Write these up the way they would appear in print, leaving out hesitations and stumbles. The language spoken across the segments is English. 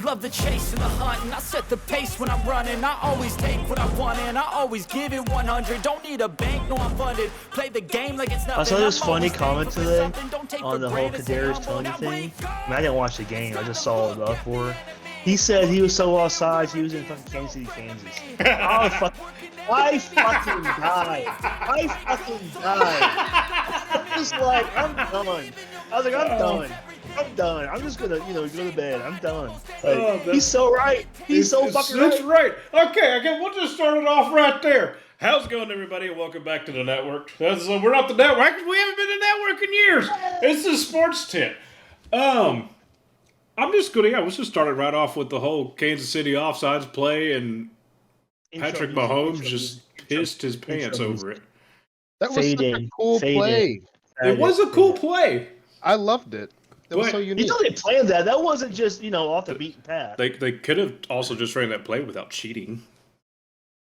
love the chase and the hunt, and I set the pace when I'm running. I always take what I want and I always give it 100. Don't need a bank, no I'm funded. Play the game like it's nothing. I saw this funny comment today on the whole Kadarius Toney thing. I didn't watch the game. I just saw it up for. He said he was so offsides. He was in fucking Kansas City, Kansas. I fucking died. I was like, I'm done. I was like, I'm done. I'm just gonna, go to bed. I'm done. Like, he's so right. He's so fucking right. That's right. Okay, we'll just start it off right there. How's it going, everybody? And welcome back to the network. We're not the network because we haven't been a network in years. It's the Sports Tent. I'm just gonna, let's just start it right off with the whole Kansas City offsides play, and Patrick Mahomes just pissed his pants over it. That was such a cool play. It was a cool play. I loved it. It was so unique. They planned that. That wasn't just, off the beaten path. They could have also just ran that play without cheating.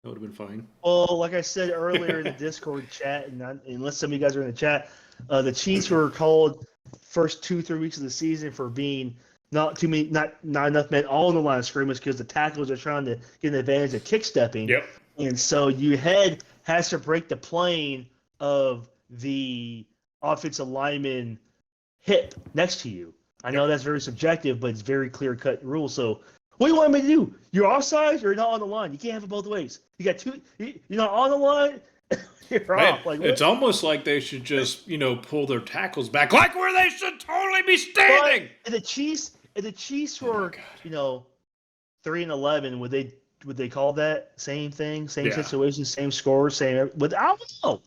That would have been fine. Well, like I said earlier in the Discord chat, and unless some of you guys are in the chat, the Chiefs were called first 2-3 weeks of the season for being not enough men all on the line of scrimmage because the tackles are trying to get an advantage of kick stepping. Yep. And so your head has to break the plane of the offensive lineman hip next to you. I know that's very subjective, but it's very clear-cut rule. So what do you want me to do? You're offside or you're not on the line. You can't have it both ways. You got two. You're not on the line. You're off. Like, it's almost like they should just, pull their tackles back, like where they should totally be standing. But the Chiefs were, 3-11. Would they call that same thing, same situation, same score, same? But I don't know.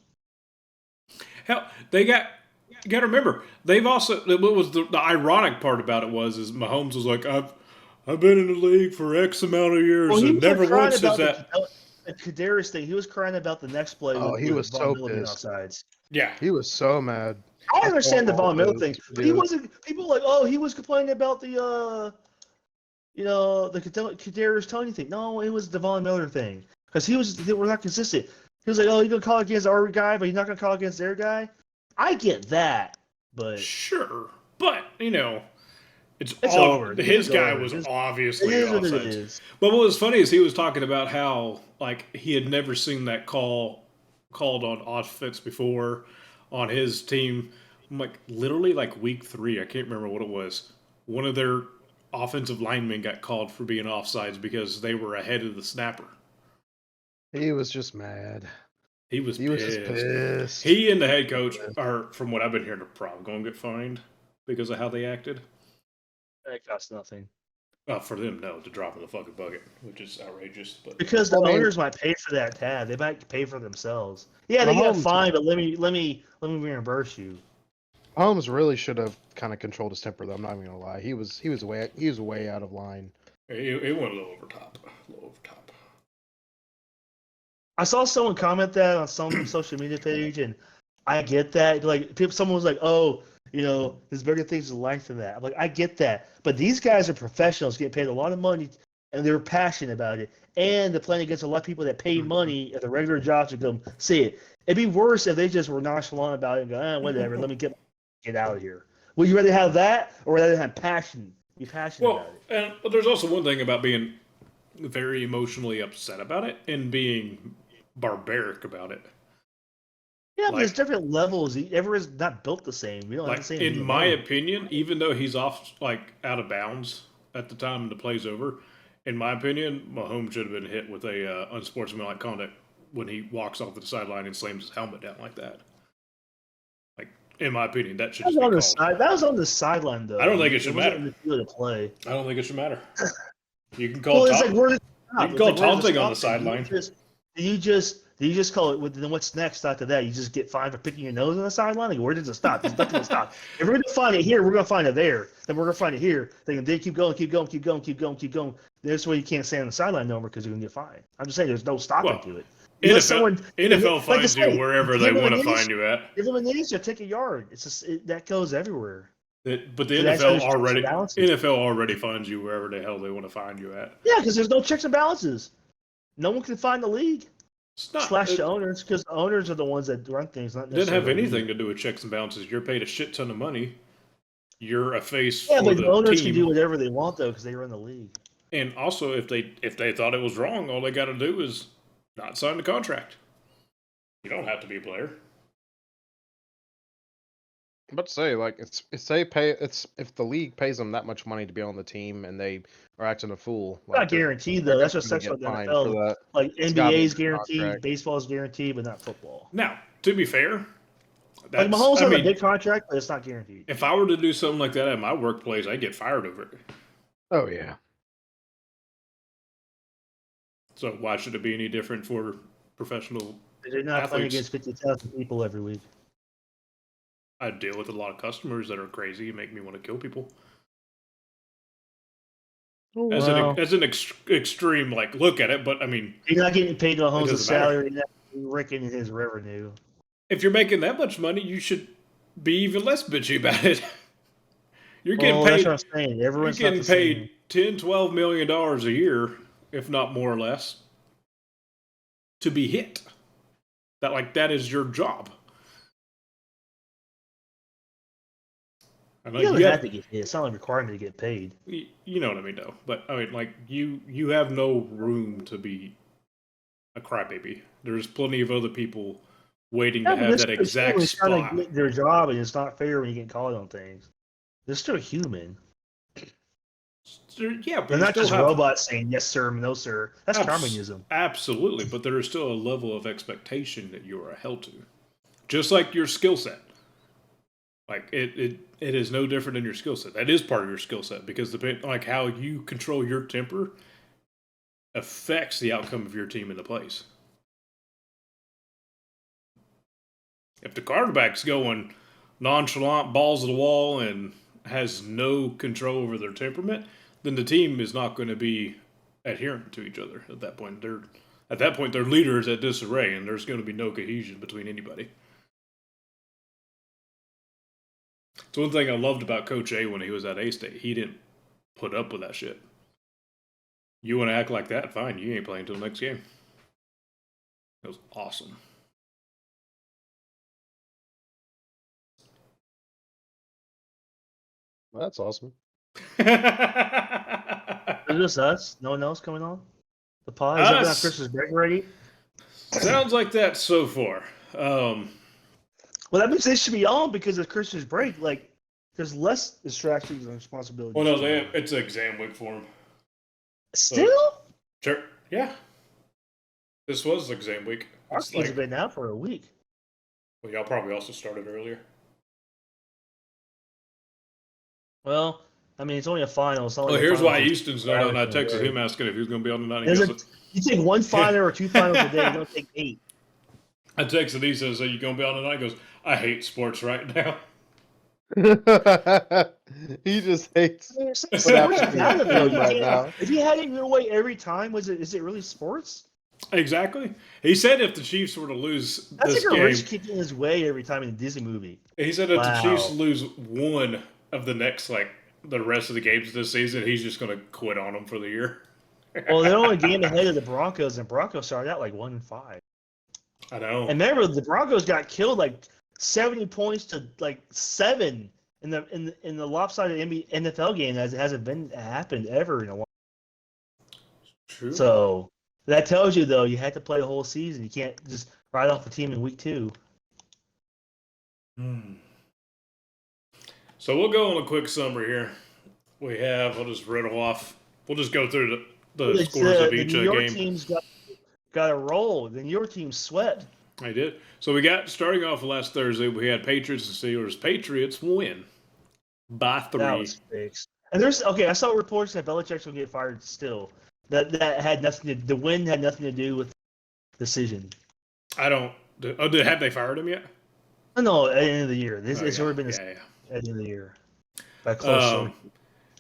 Hell, you got to remember, they've also, what was the ironic part about it is Mahomes was like, I've been in the league for X amount of years and never once has that. The Kadarius thing, he was crying about the next play. He was so pissed. Offsides. Yeah. He was so mad. I understand the Von Miller thing, but he wasn't. People were like, he was complaining about the, the Kadarius Toney thing. No, it was the Von Miller thing because we're not consistent. He was like, you're gonna call against our guy, but you're not gonna call against their guy. I get that, but sure, but it's over. His guy was obviously offside. But what was funny is he was talking about how he had never seen that called on offense before on his team. I'm literally week 3, I can't remember what it was. One of their offensive linemen got called for being offsides because they were ahead of the snapper. He was just mad. He was just pissed. He and the head coach are, from what I've been hearing, probably going to get fined because of how they acted. That costs nothing. For them, no, to drop in the fucking bucket, which is outrageous. But because the owners might pay for that tab, they might pay for themselves. Yeah, they got fined, but let me reimburse you. Holmes really should have kind of controlled his temper, though. I'm not even gonna lie. He was way out of line. It went a little over top. I saw someone comment that on some social media page, and I get that. Someone was like, there's bigger things in life than that. I'm like, I get that. But these guys are professionals, getting paid a lot of money, and they're passionate about it. And they're playing against a lot of people that pay money at the regular jobs to come see it. It'd be worse if they just were nonchalant about it and go, whatever, let me get out of here. Would you rather have that or rather have passion? Be passionate about it. But there's also one thing about being very emotionally upset about it and being barbaric about it. Yeah, but there's different levels. Everyone's not built the same. We don't have the same. In my opinion, even though he's off out of bounds at the time the play's over, in my opinion, Mahomes should have been hit with a unsportsmanlike conduct when he walks off the sideline and slams his helmet down like that. In my opinion, that should just be called. That was on the sideline, though. I don't think it should matter. In the field of play. I don't think it should matter. You can call taunting on the sideline. Do you just call it? Then what's next after that? You just get fined for picking your nose on the sideline? Where does it stop? There's nothing to stop. If we're going to find it here, we're going to find it there. Then we're going to find it here. Then keep going. There's where you can't stay on the sideline no more because you're going to get fined. I'm just saying there's no stopping to it. NFL finds you wherever they want to find you at. Give them an inch or take a yard. That goes everywhere. But the NFL already finds you wherever the hell they want to find you at. Yeah, because there's no checks and balances. No one can find the league. Slash the owners, because the owners are the ones that run things. Not necessarily. It didn't have anything to do with checks and balances. You're paid a shit ton of money. you're a face Yeah, for but the the owners team. can do whatever they want though because they run the league. And also, if they thought it was wrong, all they got to do is not sign the contract. You don't have to be a player. I'm about to say, like, if the league pays them that much money to be on the team and they are acting a fool, Like, not guaranteed though. That's just gonna sex with the get fined NFL. for that. Like It's gotta be NBA is in the guaranteed, contract. baseball is guaranteed, but not football. Now, to be fair, Like Mahomes has a big contract, but it's not guaranteed. If I were to do something like that at my workplace, I'd get fired over it. Oh yeah. So why should it be any different for professional They're not playing athletes? against 50,000 people every week. I deal with a lot of customers that are crazy and make me want to kill people. As an extreme, like, look at it, but I mean, you're not getting paid Mahomes' salary, matter. you're raking in his revenue. If you're making that much money, you should be even less bitchy about it. You're getting paid. That's what I'm saying. Everyone's you're getting paid $10, $12 million a year, if not more or less, to be hit. That is your job. I know you have to get hit. It's not a requirement to get paid. You know what I mean, though. But I mean, like you have no room to be a crybaby. There's plenty of other people waiting to have that exact spot. Trying to get their job, and it's not fair when you get called on things. They're still human. Yeah, but they're not just robots saying yes sir, no sir. That's communism. Absolutely, but there is still a level of expectation that you are held to, just like your skill set. Like it is no different than your skill set. That is part of your skill set because like how you control your temper affects the outcome of your team in the place. If the quarterback's going nonchalant, balls to the wall, and has no control over their temperament, then the team is not going to be adherent to each other at that point. Their leader is at disarray, and there's going to be no cohesion between anybody. It's one thing I loved about Coach A when he was at A-State. He didn't put up with that shit. You want to act like that? Fine. You ain't playing until the next game. It was awesome. Well, that's awesome. Is this us? No one else coming on? The pod? Is everyone on Christmas break already? Sounds like that so far. Well, that means they should be on because of Christmas break. Like, there's less distractions and responsibilities. Well, no, it's an exam week for them. Still? Sure. Yeah. This was exam week. Our kids have been out for a week. Well, y'all probably also started earlier. Well, I mean, it's only a final. It's not well, here's why Easton's not on. I texted him asking if he was going to be on tonight. You take one final or two finals a day. You don't take 8. I texted Easton, so you going to be on tonight? He goes, I hate sports right now. He just hates. If you had it your way every time, is it really sports? Exactly. He said if the Chiefs were to lose that's this like a game, rich kid in his way every time in a Disney movie. He said if the Chiefs lose one of the next, the rest of the games this season, he's just going to quit on them for the year. Well, they're only a game ahead of the Broncos, and Broncos started out 1-5. I know. And remember, the Broncos got killed 70 points to 7 in the lopsided NFL game as it hasn't happened ever in a while. True. So that tells you though you had to play the whole season. You can't just write off the team in week 2. So we'll go on a quick summary here. I'll just riddle off. We'll just go through the scores of each game. Your team's got a roll. Then your team swept. I did. So we got, starting off last Thursday, we had Patriots and Steelers. Patriots win by 3. That was fixed. And I saw reports that Belichick's going to get fired still. That had nothing to, the win had nothing to do with the decision. Have they fired him yet? No, at the end of the year. It's already been at the end of the year. By close.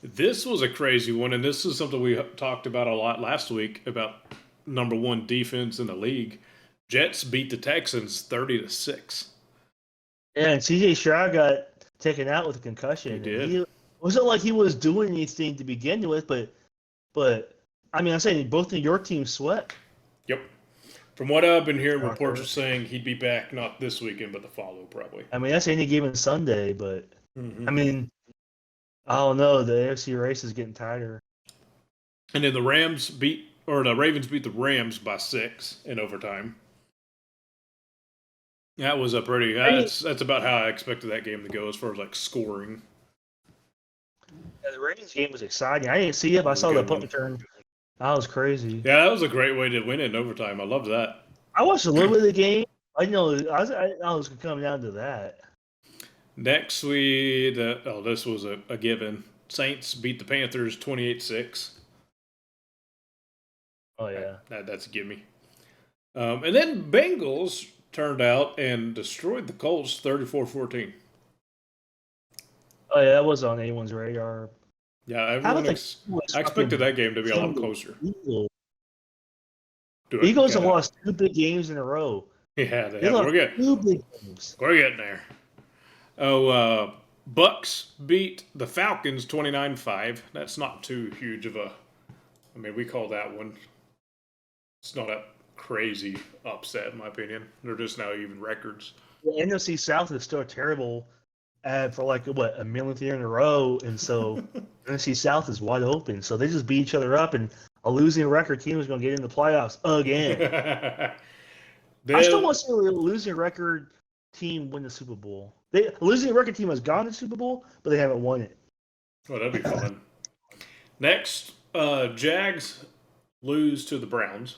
This was a crazy one, and this is something we talked about a lot last week about number 1 defense in the league. Jets beat the Texans 30-6. Yeah, and C.J. Stroud got taken out with a concussion. He did. It wasn't like he was doing anything to begin with, but I mean, I'm saying both of your teams swept. Yep. From what I've been hearing, reports are saying he'd be back not this weekend, but the following probably. I mean, that's any given Sunday, but I mean, Oh no, the AFC race is getting tighter. And then the Ravens beat the Rams by 6 in overtime. That was a pretty. That's about how I expected that game to go as far as like scoring. Yeah, the Ravens game was exciting. I didn't see it, but I saw the punt return. That was crazy. Yeah, that was a great way to win it in overtime. I loved that. I watched a little bit of the game. I know I was coming down to that. Next, this was a given. Saints beat the Panthers 28-6. Oh yeah, that's a gimme. And then Bengals turned out and destroyed the Colts 34-14. Oh yeah, that was on anyone's radar. Yeah, I expected that game to be a lot closer. Eagles have lost 2 big games in a row. Yeah, they have. We're getting 2 big games. We're getting there. Oh, Bucks beat the Falcons 29-5. That's not too huge of a. I mean, we call that one. It's not a crazy upset, in my opinion. They're just now even records. The NFC South is still terrible for like, a millionth year in a row. And so NFC South is wide open. So they just beat each other up, and a losing record team is going to get in the playoffs again. I still want to see a losing record team win the Super Bowl. A losing record team has gone to the Super Bowl, but they haven't won it. Oh, that'd be fun. Next, Jags lose to the Browns.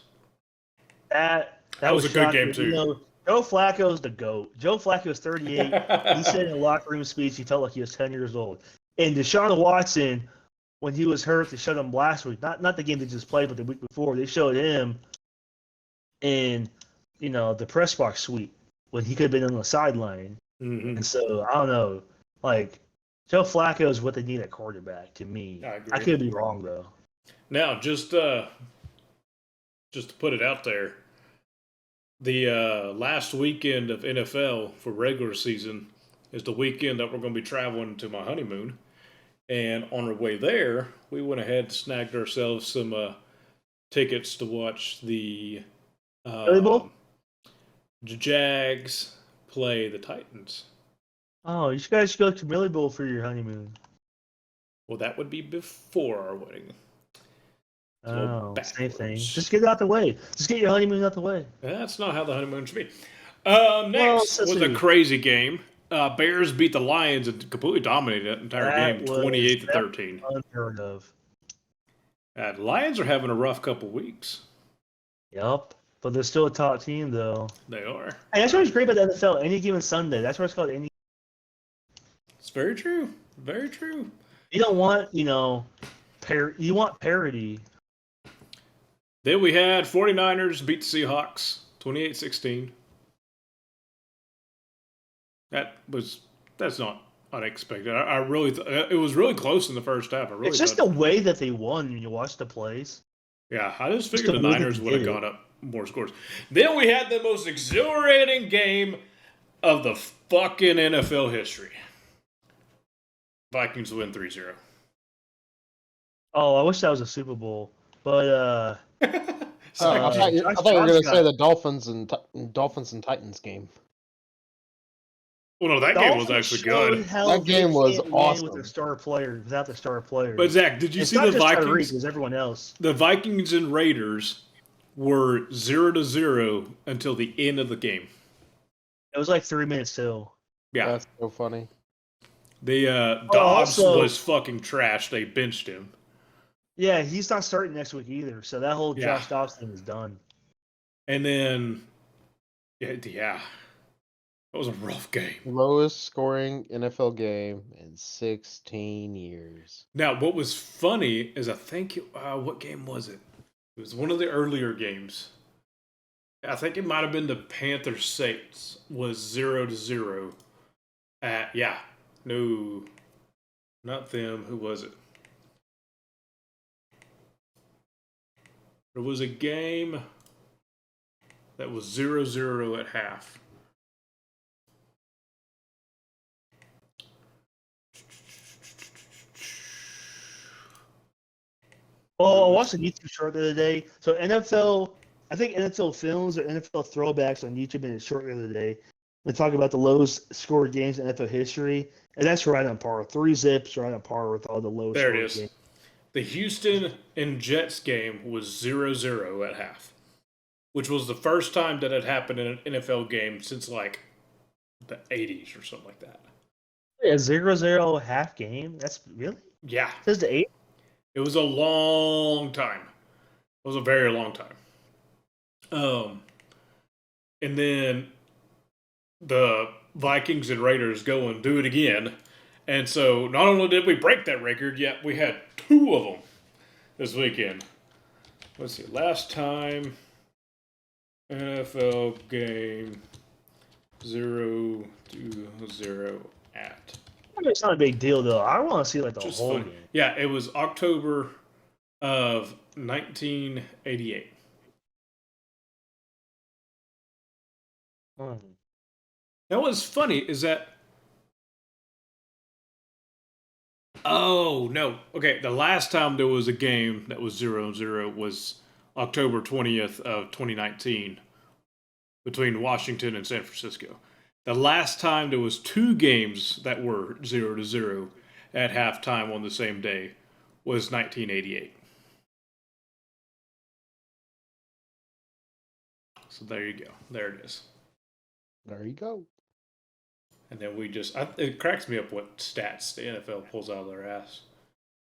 That was a good game, too. Joe Flacco's the GOAT. Joe Flacco's 38. He said in a locker room speech he felt like he was 10 years old. And Deshaun Watson, when he was hurt, they showed him last week. Not the game they just played, but the week before. They showed him in, the press box suite when he could have been on the sideline. Mm-hmm. And so, I don't know. Like, Joe Flacco is what they need at quarterback, to me. I could be wrong, though. Now, just to put it out there, the last weekend of NFL for regular season is the weekend that we're going to be traveling to my honeymoon. And on our way there, we went ahead and snagged ourselves some tickets to watch the Jags play the Titans. Oh, you guys should go to Millie Bowl for your honeymoon. Well, that would be before our wedding. Oh, same thing. Just get it out the way. Just get your honeymoon out the way. That's not how the honeymoon should be. Next was a crazy game. Bears beat the Lions and completely dominated that entire game, 28-13. Unheard of. The Lions are having a rough couple weeks. Yep, but they're still a top team, though. They are. And that's what's great about the NFL. Any given Sunday. That's what it's called. It's very true. Very true. You don't want, you want parity. Then we had 49ers beat the Seahawks 28-16. That's not unexpected. I really it was really close in the first half. It's just the way that they won when you watch the plays. Yeah, I just figured the Niners would have gone up more scores. Then we had the most exhilarating game of the fucking NFL history. Vikings win 3-0. Oh, I wish that was a Super Bowl. But I thought you were going to say the Dolphins and Titans game. Well, no, that game was actually good. That game was awesome. Without the star player. But Zach, did you see the Vikings? Tyreek, it was everyone else. The Vikings and Raiders were 0-0 until the end of the game. It was like 3 minutes still. Yeah, that's so funny. The Dobbs was fucking trash. They benched him. Yeah, he's not starting next week either. So that whole Josh Dobbs thing is done. And then, yeah. That was a rough game. Lowest scoring NFL game in 16 years. Now, what was funny is I think, what game was it? It was one of the earlier games. I think it might have been the Panthers Saints was 0-0. No, not them. Who was it? There was a game that was 0-0 at half. Oh, I watched a YouTube short the other day. So I think NFL Films or NFL Throwbacks on YouTube made a short the other day. They talk about the lowest scored games in NFL history, and that's right on par. 3-zips right on par with all the lowest There it scored is. games. The Houston and Jets game was 0-0 at half, which was the first time that had happened in an NFL game since like the 80s or something like that. Yeah, 0-0 half game. That's really Yeah. Says the 8. It was a long time. It was a very long time. And then the Vikings and Raiders go and do it again. And so not only did we break that record, yet we had 2 of them this weekend. Let's see. Last time NFL game 0-0 at. It's not a big deal though. I want to see like the Just whole funny. game. Yeah, it was October of 1988. Now, what's funny is that. Oh, no. Okay, the last time there was a game that was 0-0 was October 20th of 2019 between Washington and San Francisco. The last time there was 2 games that were 0-0 at halftime on the same day was 1988. So there you go. There it is. There you go. And then we just, it cracks me up what stats the NFL pulls out of their ass.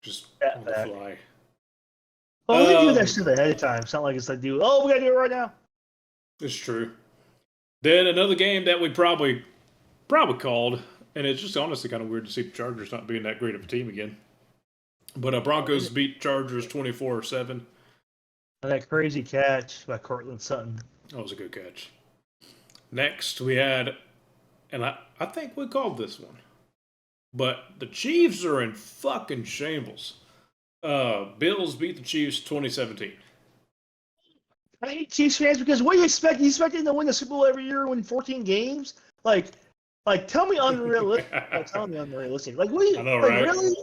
Just on the fly. Well, they do that shit ahead of time. It's not like it's like, we gotta do it right now. It's true. Then another game that we probably called, and it's just honestly kind of weird to see the Chargers not being that great of a team again. But Broncos beat Chargers 24-7. And that crazy catch by Cortland Sutton. That was a good catch. Next, we had, and I think we called this one, but the Chiefs are in fucking shambles. Bills beat the Chiefs 2017. I hate Chiefs fans because what do you expect? You expect them to win the Super Bowl every year, win 14 games? Like, tell me unrealistic. Tell me unrealistic. Like, what do you? I know, like, right? Really?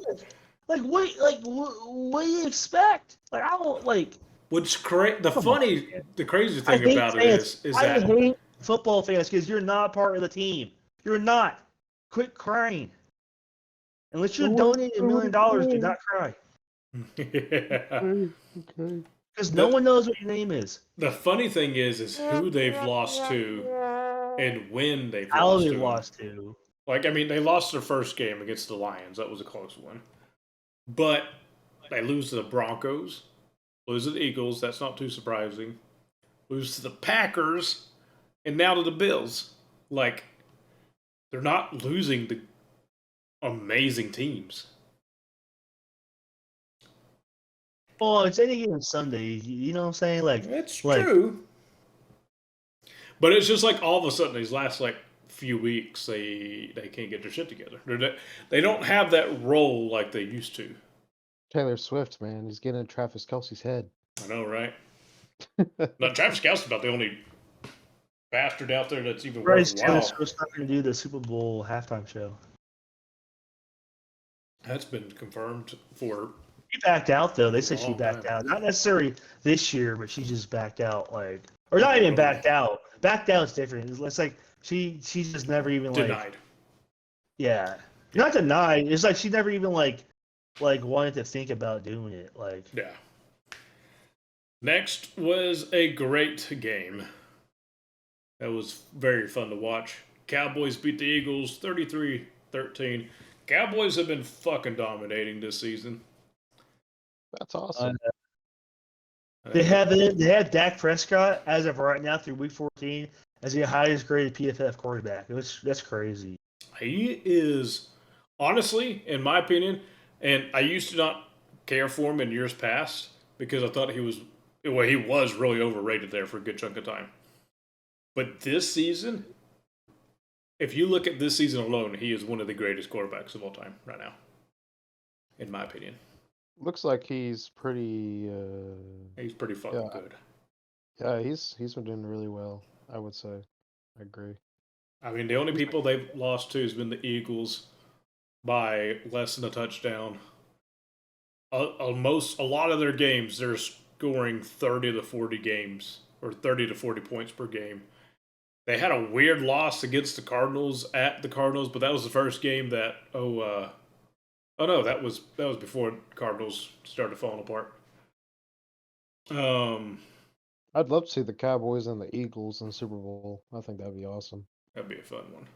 Like, what do you expect? Like, I don't like. What's the crazy thing about it is I that hate football fans because you're not part of the team. You're not. Quit crying. Unless you're donating $1 million, do not cry. Yeah. Okay. Because no one knows what your name is. The funny thing is who they've lost to and when they've How lost they to. lost to. Like, I mean, they lost their first game against the Lions. That was a close one. But they lose to the Broncos, lose to the Eagles. That's not too surprising. Lose to the Packers, and now to the Bills. Like, they're not losing to amazing teams. Well, it's any given Sunday. You know what I'm saying? Like, It's true. But it's just like all of a sudden these last like few weeks they can't get their shit together. They don't have that role like they used to. Taylor Swift, man, he's getting in Travis Kelce's head. I know, right? Now, Travis Kelce's about the only bastard out there that's even Bryce worthwhile. Taylor Swift's not going to do the Super Bowl halftime show. That's been confirmed for. She backed out though. They said she long backed time. out. Not necessarily this year, but she just backed out. Like, or not even backed out. Backed out is different. It's like she just never even like. Denied. Yeah, not denied. It's like she never even like wanted to think about doing it. Like, Yeah. Next was a great game. That was very fun to watch. Cowboys beat the Eagles 33-13. Cowboys have been fucking dominating this season. That's awesome. they have Dak Prescott as of right now through Week 14 as the highest graded PFF quarterback. That's crazy. He is, honestly, in my opinion, and I used to not care for him in years past because I thought he was really overrated there for a good chunk of time. But this season, if you look at this season alone, he is one of the greatest quarterbacks of all time right now, in my opinion. Looks like he's pretty. He's pretty fucking good. Yeah, he's been doing really well. I would say, I agree. I mean, the only people they've lost to has been the Eagles by less than a touchdown. A lot of their games, they're scoring 30 to 40 games or 30 to 40 points per game. They had a weird loss against the Cardinals at the Cardinals, but that was the first game that oh no, that was before Cardinals started falling apart. I'd love to see the Cowboys and the Eagles in the Super Bowl. I think that'd be awesome. That'd be a fun one.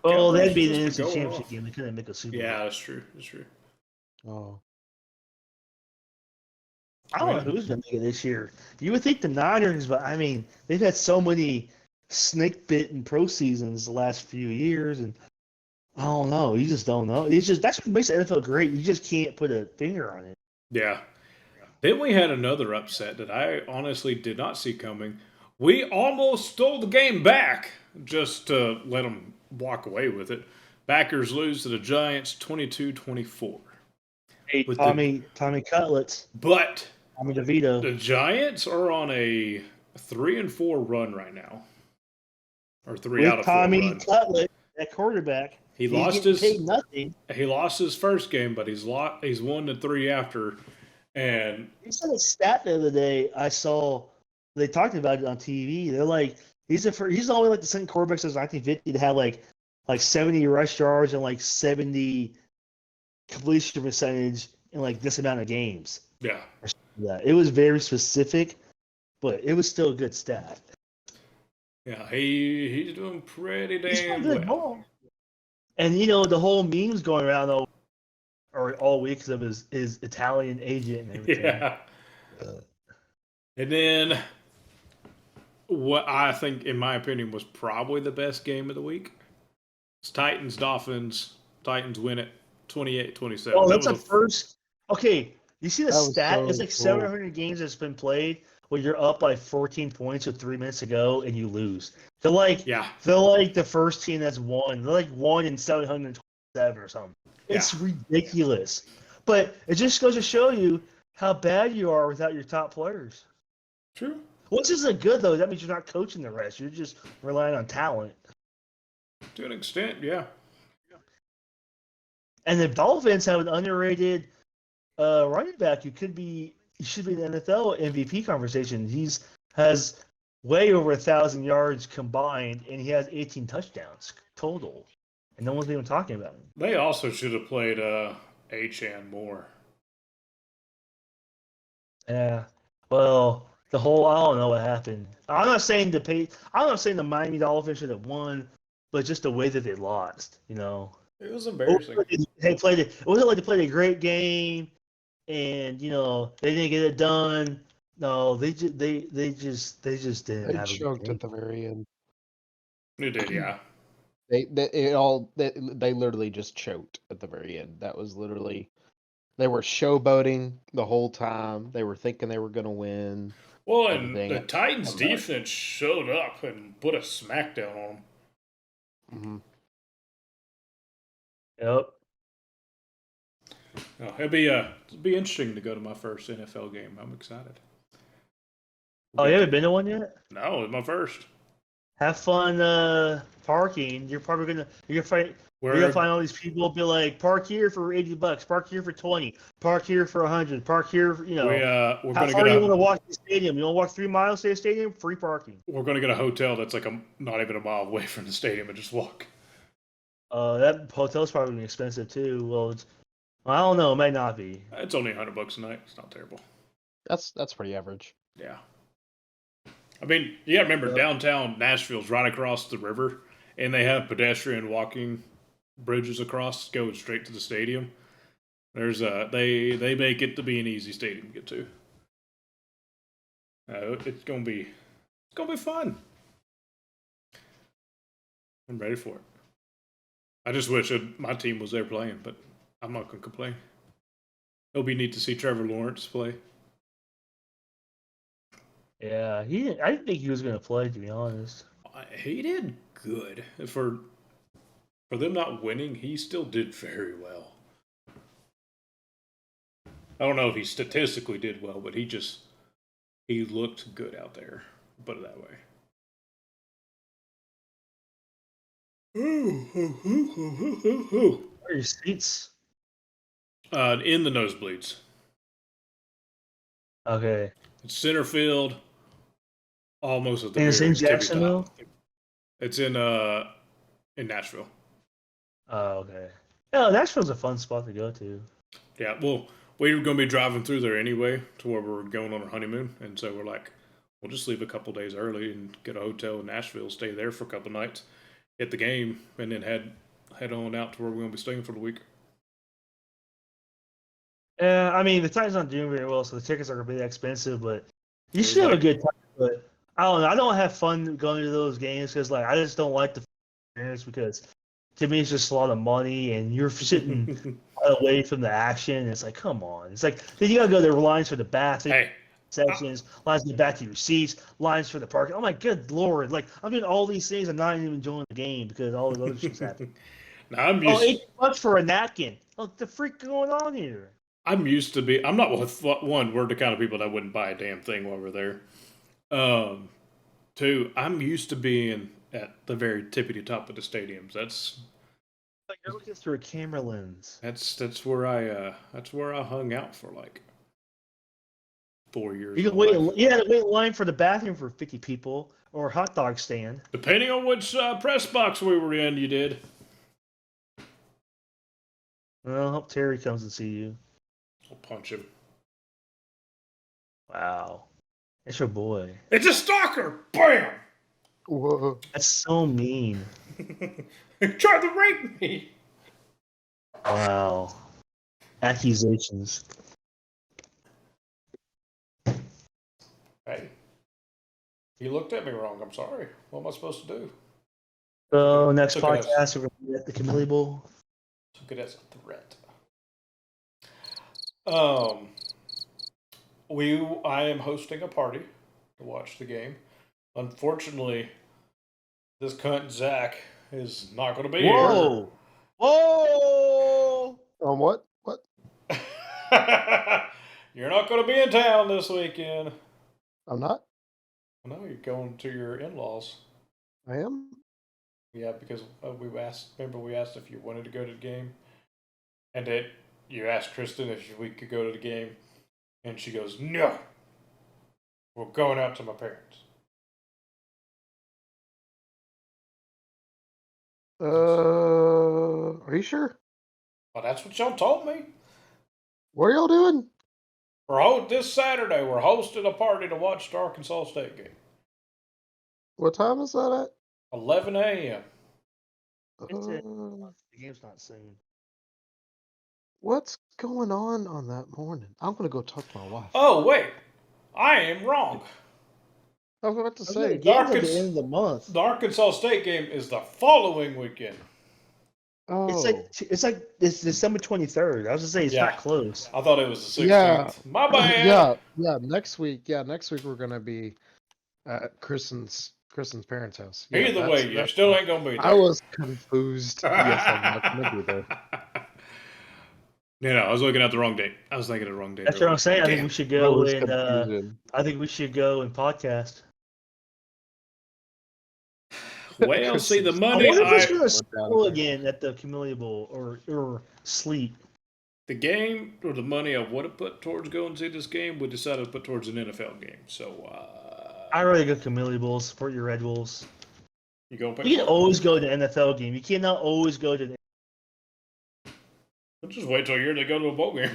Oh, that'd be the NFC Championship game. They couldn't make a Super Bowl. Yeah, that's true. That's true. Oh. I don't know who's going to make it this year. You would think the Niners, but I mean, they've had so many snake bitten pro seasons the last few years, and I don't know. You just don't know. It's just that's what makes the NFL great. You just can't put a finger on it. Yeah. Then we had another upset that I honestly did not see coming. We almost stole the game back just to let them walk away with it. Packers lose to the Giants 22-24. Hey, Tommy Cutlets. But Tommy DeVito. The Giants are on a 3-4 run right now. Or 3 out of 4 Tommy run. Cutlet, that quarterback. He's lost nothing. He lost his first game, but he's won the 3 after. And he said a stat the other day I saw. They talked about it on TV. They're like, he's only like the second quarterback since 1950 to have like 70 rush yards and like 70 completion percentage in like this amount of games. Yeah. It was very specific, but it was still a good stat. Yeah, he's doing pretty damn well. Ball. And the whole memes going around all week of his Italian agent and everything. Yeah. And then what I think, in my opinion, was probably the best game of the week. It's Titans-Dolphins. Titans win it 28-27. Oh, that's the first. Okay, you see the stat? So it's like 700 games that's been played where you're up by 14 points with 3 minutes to go and you lose. They're like the first team that's won. They're like 1 in 727 or something. It's ridiculous. But it just goes to show you how bad you are without your top players. True. Which isn't good, though. That means you're not coaching the rest. You're just relying on talent. To an extent, yeah. And the Dolphins have an underrated running back. He should be in the NFL MVP conversation. He's has way over 1,000 yards combined, and he has 18 touchdowns total. And no one's even talking about him. They also should have played Achane more. Yeah. Well, I don't know what happened. I'm not saying the Miami Dolphins should have won, but just the way that they lost, It was embarrassing. It wasn't like they played a great game and they didn't get it done. No, they just didn't have They choked at the very end. They did, yeah. They literally just choked at the very end. That was literally, they were showboating the whole time. They were thinking they were going to win. Well, and the Titans defense showed up and put a smackdown on them. Mm-hmm. Yep. Oh, it'll be interesting to go to my first NFL game. I'm excited. Oh, you haven't been to one yet? No, it's my first. Have fun parking. You're gonna find all these people be like, park here for $80, park here for 20, park here for 100, park here. We're how far do you want to walk to the stadium? You want to walk 3 miles to the stadium? Free parking. We're gonna get a hotel that's like not even a mile away from the stadium and just walk. That hotel's probably expensive too. Well, I don't know. It might not be. It's only $100 a night. It's not terrible. That's pretty average. Yeah. I mean, you gotta remember, downtown Nashville's right across the river, and they have pedestrian walking bridges across going straight to the stadium. There's they make it to be an easy stadium to get to. It's gonna be fun. I'm ready for it. I just wish my team was there playing, but I'm not gonna complain. It'll be neat to see Trevor Lawrence play. Yeah, I didn't think he was going to play, to be honest. He did good. For them not winning, he still did very well. I don't know if he statistically did well, but he looked good out there. Put it that way. Where are your seats? In the nosebleeds. Okay. It's center field. Almost at the And it's in very tippy Jacksonville? top. It's in Nashville. Oh, okay. Yeah, Nashville's a fun spot to go to. Yeah, well, we were going to be driving through there anyway to where we're going on our honeymoon. And so we're like, we'll just leave a couple days early and get a hotel in Nashville, stay there for a couple nights, hit the game, and then head on out to where we're going to be staying for the week. Yeah, I mean, the Titans aren't doing very well, so the tickets are going to be expensive, but you should have a good time. But I don't know. I don't have fun going to those games because, like, I just don't like the experience because to me, it's just a lot of money and you're sitting away from the action. And it's like, come on. It's like, then you got to go there, lines for the bathroom. Sections, lines to the back of your seats, lines for the parking. Oh my good lord! Like I'm doing all these things, I'm not even enjoying the game because all the other shit's happening. Now I'm used. $8 for a napkin. What the freak going on here? I'm used to be. I'm not one. We're the kind of people that wouldn't buy a damn thing while we're there. Two, I'm used to being at the very tippity top of the stadiums. That's like you're looking through a camera lens. That's where I hung out for like 4 years. You can wait. You had to wait in line for the bathroom for 50 people or a hot dog stand. Depending on which press box we were in, you did. Well, I hope Terry comes to see you. I'll punch him. Wow. It's your boy. It's a stalker! Bam! Whoa. That's so mean. Tried to rape me! Wow. Accusations. Hey. You looked at me wrong. I'm sorry. What am I supposed to do? So, next podcast, we're going to be at the Camille Bowl. Took it as a threat. I am hosting a party to watch the game. Unfortunately, this cunt Zach is not going to be here. Whoa! On what? What? You're not going to be in town this weekend. I'm not? No, you're going to your in-laws. I am? Yeah, because we asked if you wanted to go to the game. And you asked Kristen if we could go to the game. And she goes, no. We're going out to my parents. Are you sure? Well, that's what y'all told me. What are y'all doing? This Saturday, we're hosting a party to watch the Arkansas State game. What time is that at? 11 a.m. The game's not soon. What's going on that morning? I'm going to go talk to my wife. Oh, wait. I am wrong. I was about to say. The game's at the end of the month. The Arkansas State game is the following weekend. Oh. It's December 23rd. I was going to say it's not close. I thought it was the 16th. Yeah. My bad. Yeah. Next week we're going to be at Kristen's parents' house. Yeah, Either way, you still ain't going to be there. I was confused. Yes, I'm not going to be there. No, I was looking at the wrong date. I was thinking of the wrong date. That's what I'm saying. I think we should go and podcast. Well, see the money. I wonder if it's going to snow again at the Camille Bowl or sleet. The game or the money I would have put towards going to see this game, we decided to put towards an NFL game. So I really go Camille Bowl. Support your Red Wolves. You can always go to the NFL game. You cannot always go to. We'll just wait till a year to go to a bowl game.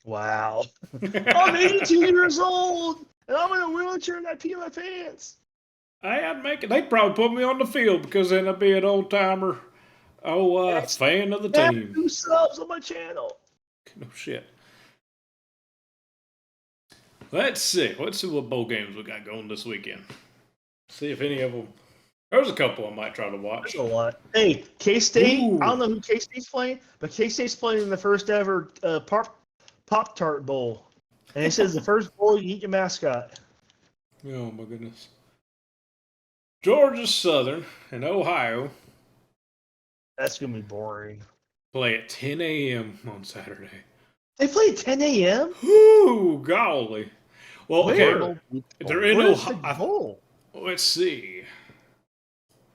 Wow. I'm 82 years old, and I'm in a wheelchair and I pee my pants. I'd make it. They'd probably put me on the field because then I'd be an old timer, fan of the team. 2 subs on my channel. No shit. Let's see. Let's see what bowl games we got going this weekend. See if any of them. There's a couple I might try to watch. There's a lot. Hey, K-State. I don't know who K-State's playing, but K-State's playing in the first ever Pop-Tart Bowl. And it says the first bowl you eat your mascot. Oh, my goodness. Georgia Southern and Ohio. That's going to be boring. Play at 10 a.m. on Saturday. They play at 10 a.m.? Ooh, golly. Well, okay. They're in Ohio. Let's see.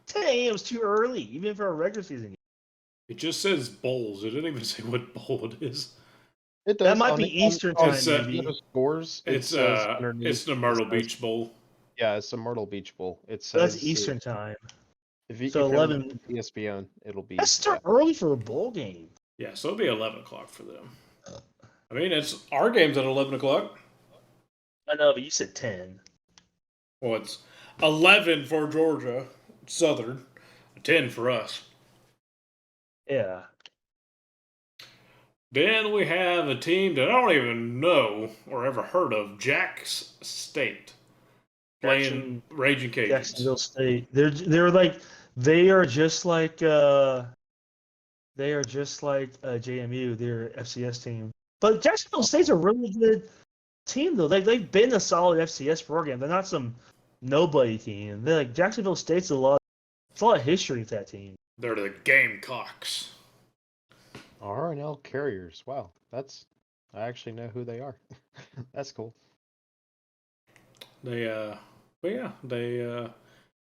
10 a.m. is too early, even for a regular season. It just says bowls. It didn't even say what bowl it is. It does. That might be Eastern time, maybe. Scores. It's the Myrtle Beach Bowl. Yeah, it's the Myrtle Beach Bowl. It So says that's Eastern time. If you, So if you're 11. ESPN, it'll be. That's still early for a bowl game. Yeah, so it'll be 11 o'clock for them. I mean, it's our game's at 11 o'clock. I know, but you said 10. Well, it's 11 for Georgia Southern, 10 for us. Yeah. Then we have a team that I don't even know or ever heard of, Jax State, playing Raging Cajuns. Jacksonville State. They're like just like JMU, their FCS team. But Jacksonville State's a really good team though. They've been a solid FCS program. They're not some nobody team. They're like Jacksonville State's a lot of history with that team. They're the Gamecocks. RNL Carriers. Wow, I actually know who they are. That's cool. They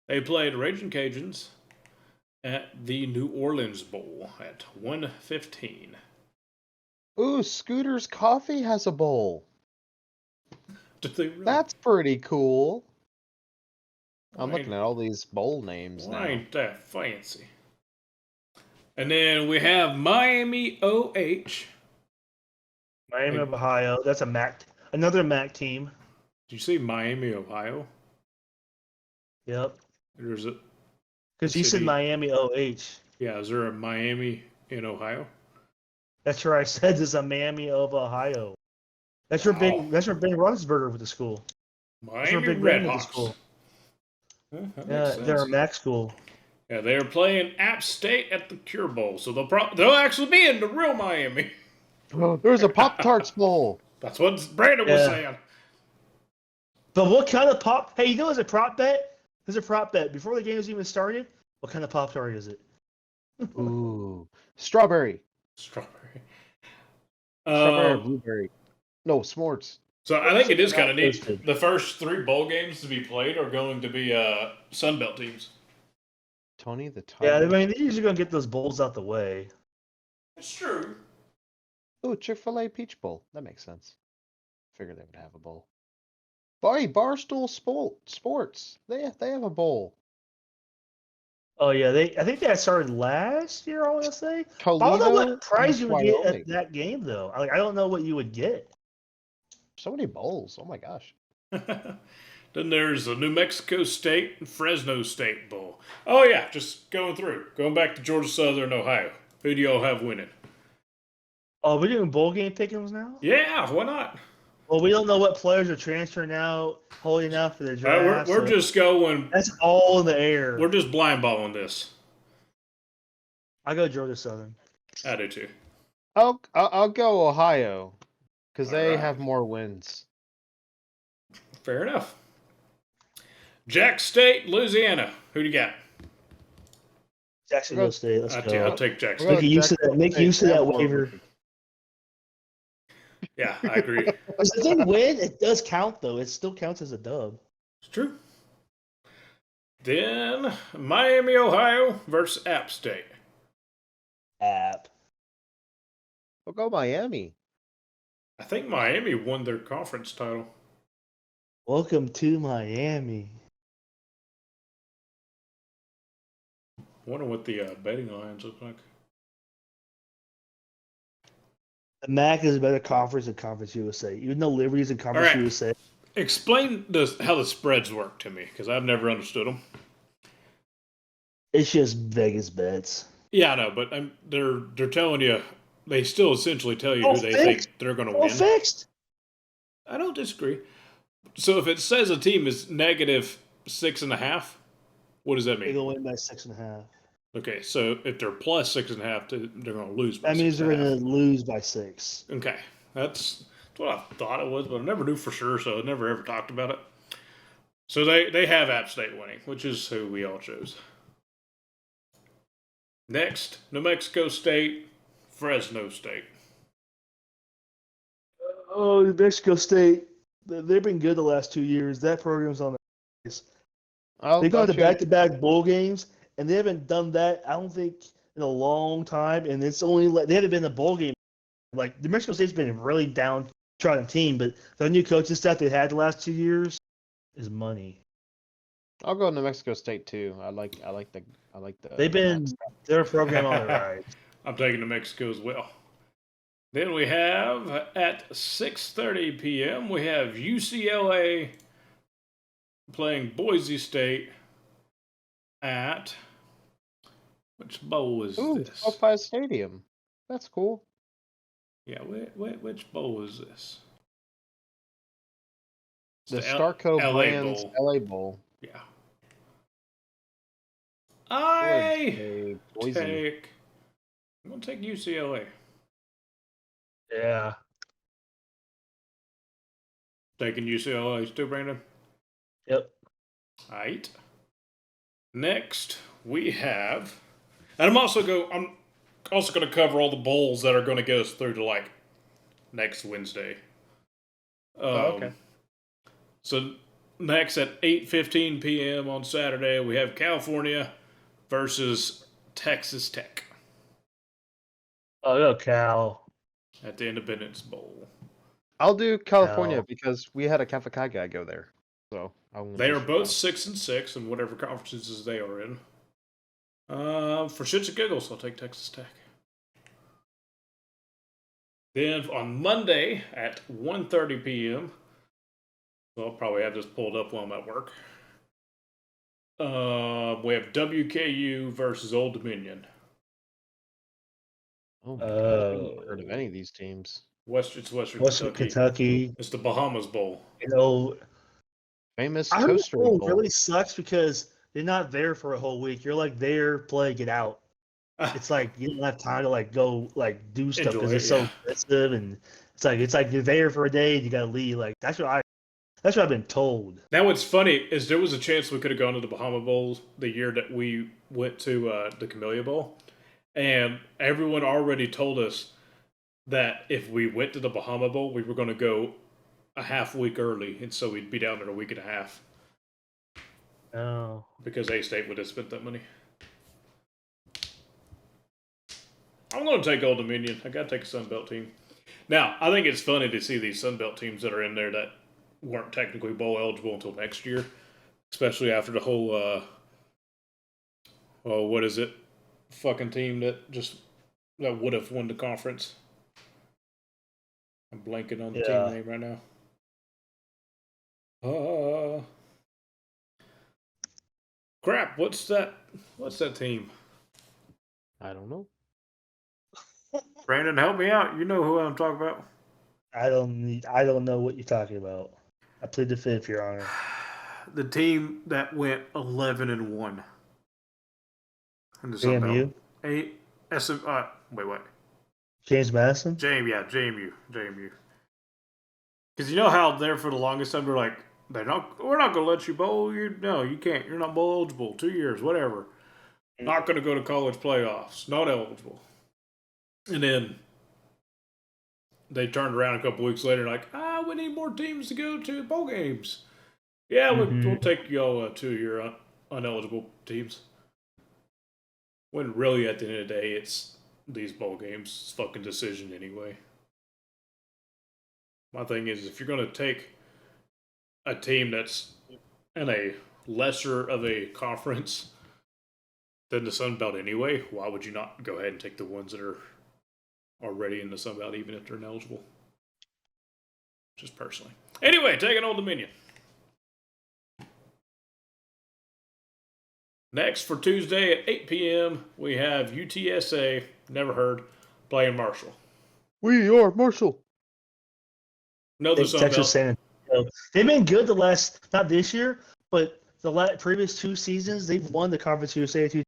played Raging Cajuns at the New Orleans Bowl at 1:15. Ooh, Scooter's Coffee has a bowl. Did they really? That's pretty cool. I'm looking at all these bowl names now. Ain't that fancy? And then we have Miami OH. Miami of Ohio. That's another MAC team. Did you see Miami, Ohio? Yep. There's a. Because you said Miami OH. Yeah, is there a Miami in Ohio? That's where I said there's a Miami of Ohio. That's where Ben Roethlisberger with the school. Miami Redhawks. Yeah, they're a MAC school. Yeah, they're playing App State at the Cure Bowl, so they'll actually be in the real Miami. Oh, there's a Pop-Tarts Bowl. That's what Brandon was saying. But what kind of pop? Hey, you know there's a prop bet? There's a prop bet. Before the game was even started, what kind of Pop-Tart is it? Ooh. Strawberry. Strawberry or blueberry. No, s'mores. So I think it is kind of neat. The first 3 bowl games to be played are going to be Sunbelt teams. Tony the Tiger. Yeah, I mean, they're usually going to get those bowls out the way. It's true. Ooh, Chick-fil-A Peach Bowl. That makes sense. Figured they would have a bowl. Boy, Barstool Sports. They have a bowl. Oh yeah, I think that started last year. I want to say. Toledo, I don't know what prize you would get Wyoming. at that game though. I don't know what you would get. So many bowls. Oh my gosh. Then there's the New Mexico State and Fresno State Bowl. Oh yeah, just going back to Georgia Southern, Ohio. Who do y'all have winning? Oh, we're doing bowl game pickings now? Yeah, why not? Well, we don't know what players are transferring out, holding out for the draft. We're just going. That's all in the air. We're just blind balling this. I go Georgia Southern. I do too. I'll go Ohio because they have more wins. Fair enough. Jack State, Louisiana. Who do you got? Jacksonville State. Let's go. I'll take Jack State. Make use of that waiver. Yeah, I agree. If the thing win, it does count though. It still counts as a dub. It's true. Then Miami, Ohio versus App State. App. We'll go Miami. I think Miami won their conference title. Welcome to Miami. I wonder what the betting lines look like. The MAC is a better conference than Conference USA. Even though Liberty's in Conference USA. Explain how the spreads work to me, because I've never understood them. It's just Vegas bets. Yeah, I know, but they're telling you, they still essentially tell you who they think they're going to win. Fixed. I don't disagree. So if it says a team is -6.5, what does that mean? They'll win by 6.5. Okay, so if they're plus 6.5, they're going to lose by 6.5. That means they're going to lose by 6. Okay, that's what I thought it was, but I never knew for sure, so I never ever talked about it. So they have App State winning, which is who we all chose. Next, New Mexico State, Fresno State. Oh, New Mexico State. They've been good the last 2 years. That program's on the rise. They've gone to back-to-back bowl games, and they haven't done that, I don't think, in a long time. And it's only they haven't been in a bowl game. Like, New Mexico State's been a really downtrodden team, but the new coaching staff they had the last 2 years is money. I'll go New Mexico State too. I like the Their program on the rise. I'm taking New Mexico as well. Then we have at 6:30 p.m. we have UCLA playing Boise State at which bowl is this? SoFi Stadium. That's cool. Yeah, which bowl is this? The Starco LA Brands Bowl. LA Bowl. Yeah. I'm gonna take UCLA. Yeah. Taking UCLA too, Brandon? Yep. All right. Next, we have, and I'm also going to cover all the bowls that are going to get us through to like next Wednesday. Okay. So next at 8:15 p.m. on Saturday, we have California versus Texas Tech. Oh, no, Cal. At the Independence Bowl. I'll do California because we had a Kappa Chi guy go there. So they are both 6-6 in whatever conferences they are in. For shits and giggles, I'll take Texas Tech. Then on Monday at 1:30 p.m., so I'll probably have this pulled up while I'm at work. We have WKU versus Old Dominion. Oh, I haven't heard of any of these teams. It's Western Kentucky. It's the Bahamas Bowl. Famous Toaster Bowl. Really sucks because you're not there for a whole week. You're like there, play, get out. It's like you don't have time to like go like do stuff because it's so expensive, and it's like you're there for a day and you gotta leave. Like that's what I've been told. Now what's funny is there was a chance we could have gone to the Bahama Bowls the year that we went to the Camellia Bowl, and everyone already told us that if we went to the Bahama Bowl, we were going to go a half week early, and so we'd be down there a week and a half. Oh. Because A-State would have spent that money. I'm going to take Old Dominion. I got to take a Sun Belt team. Now, I think it's funny to see these Sun Belt teams that are in there that weren't technically bowl eligible until next year, especially after the whole, what is it? Fucking team that would have won the conference. I'm blanking on the team name right now. Crap! What's that team? I don't know. Brandon, help me out. You know who I'm talking about. I don't know what you're talking about. I plead the fifth, Your Honor. The team that went 11-1. JMU. Wait. James Madison. JMU. Because you know how there for the longest time we're like, we're not going to let you bowl. You can't. You're not bowl eligible. 2 years, whatever. Not going to go to college playoffs. Not eligible. And then they turned around a couple weeks later like, we need more teams to go to bowl games. Yeah, we'll take y'all 2 year uneligible teams. When really at the end of the day, it's these bowl games. It's fucking decision anyway. My thing is, if you're going to take a team that's in a lesser of a conference than the Sun Belt anyway, why would you not go ahead and take the ones that are already in the Sun Belt, even if they're ineligible? Just personally. Anyway, taking Old Dominion. Next for Tuesday at 8 p.m., we have UTSA, never heard, playing Marshall. We are Marshall. No, the Sun Texas Belt. San Antonio. They've been good not this year, but the previous 2 seasons, they've won the Conference USA 2,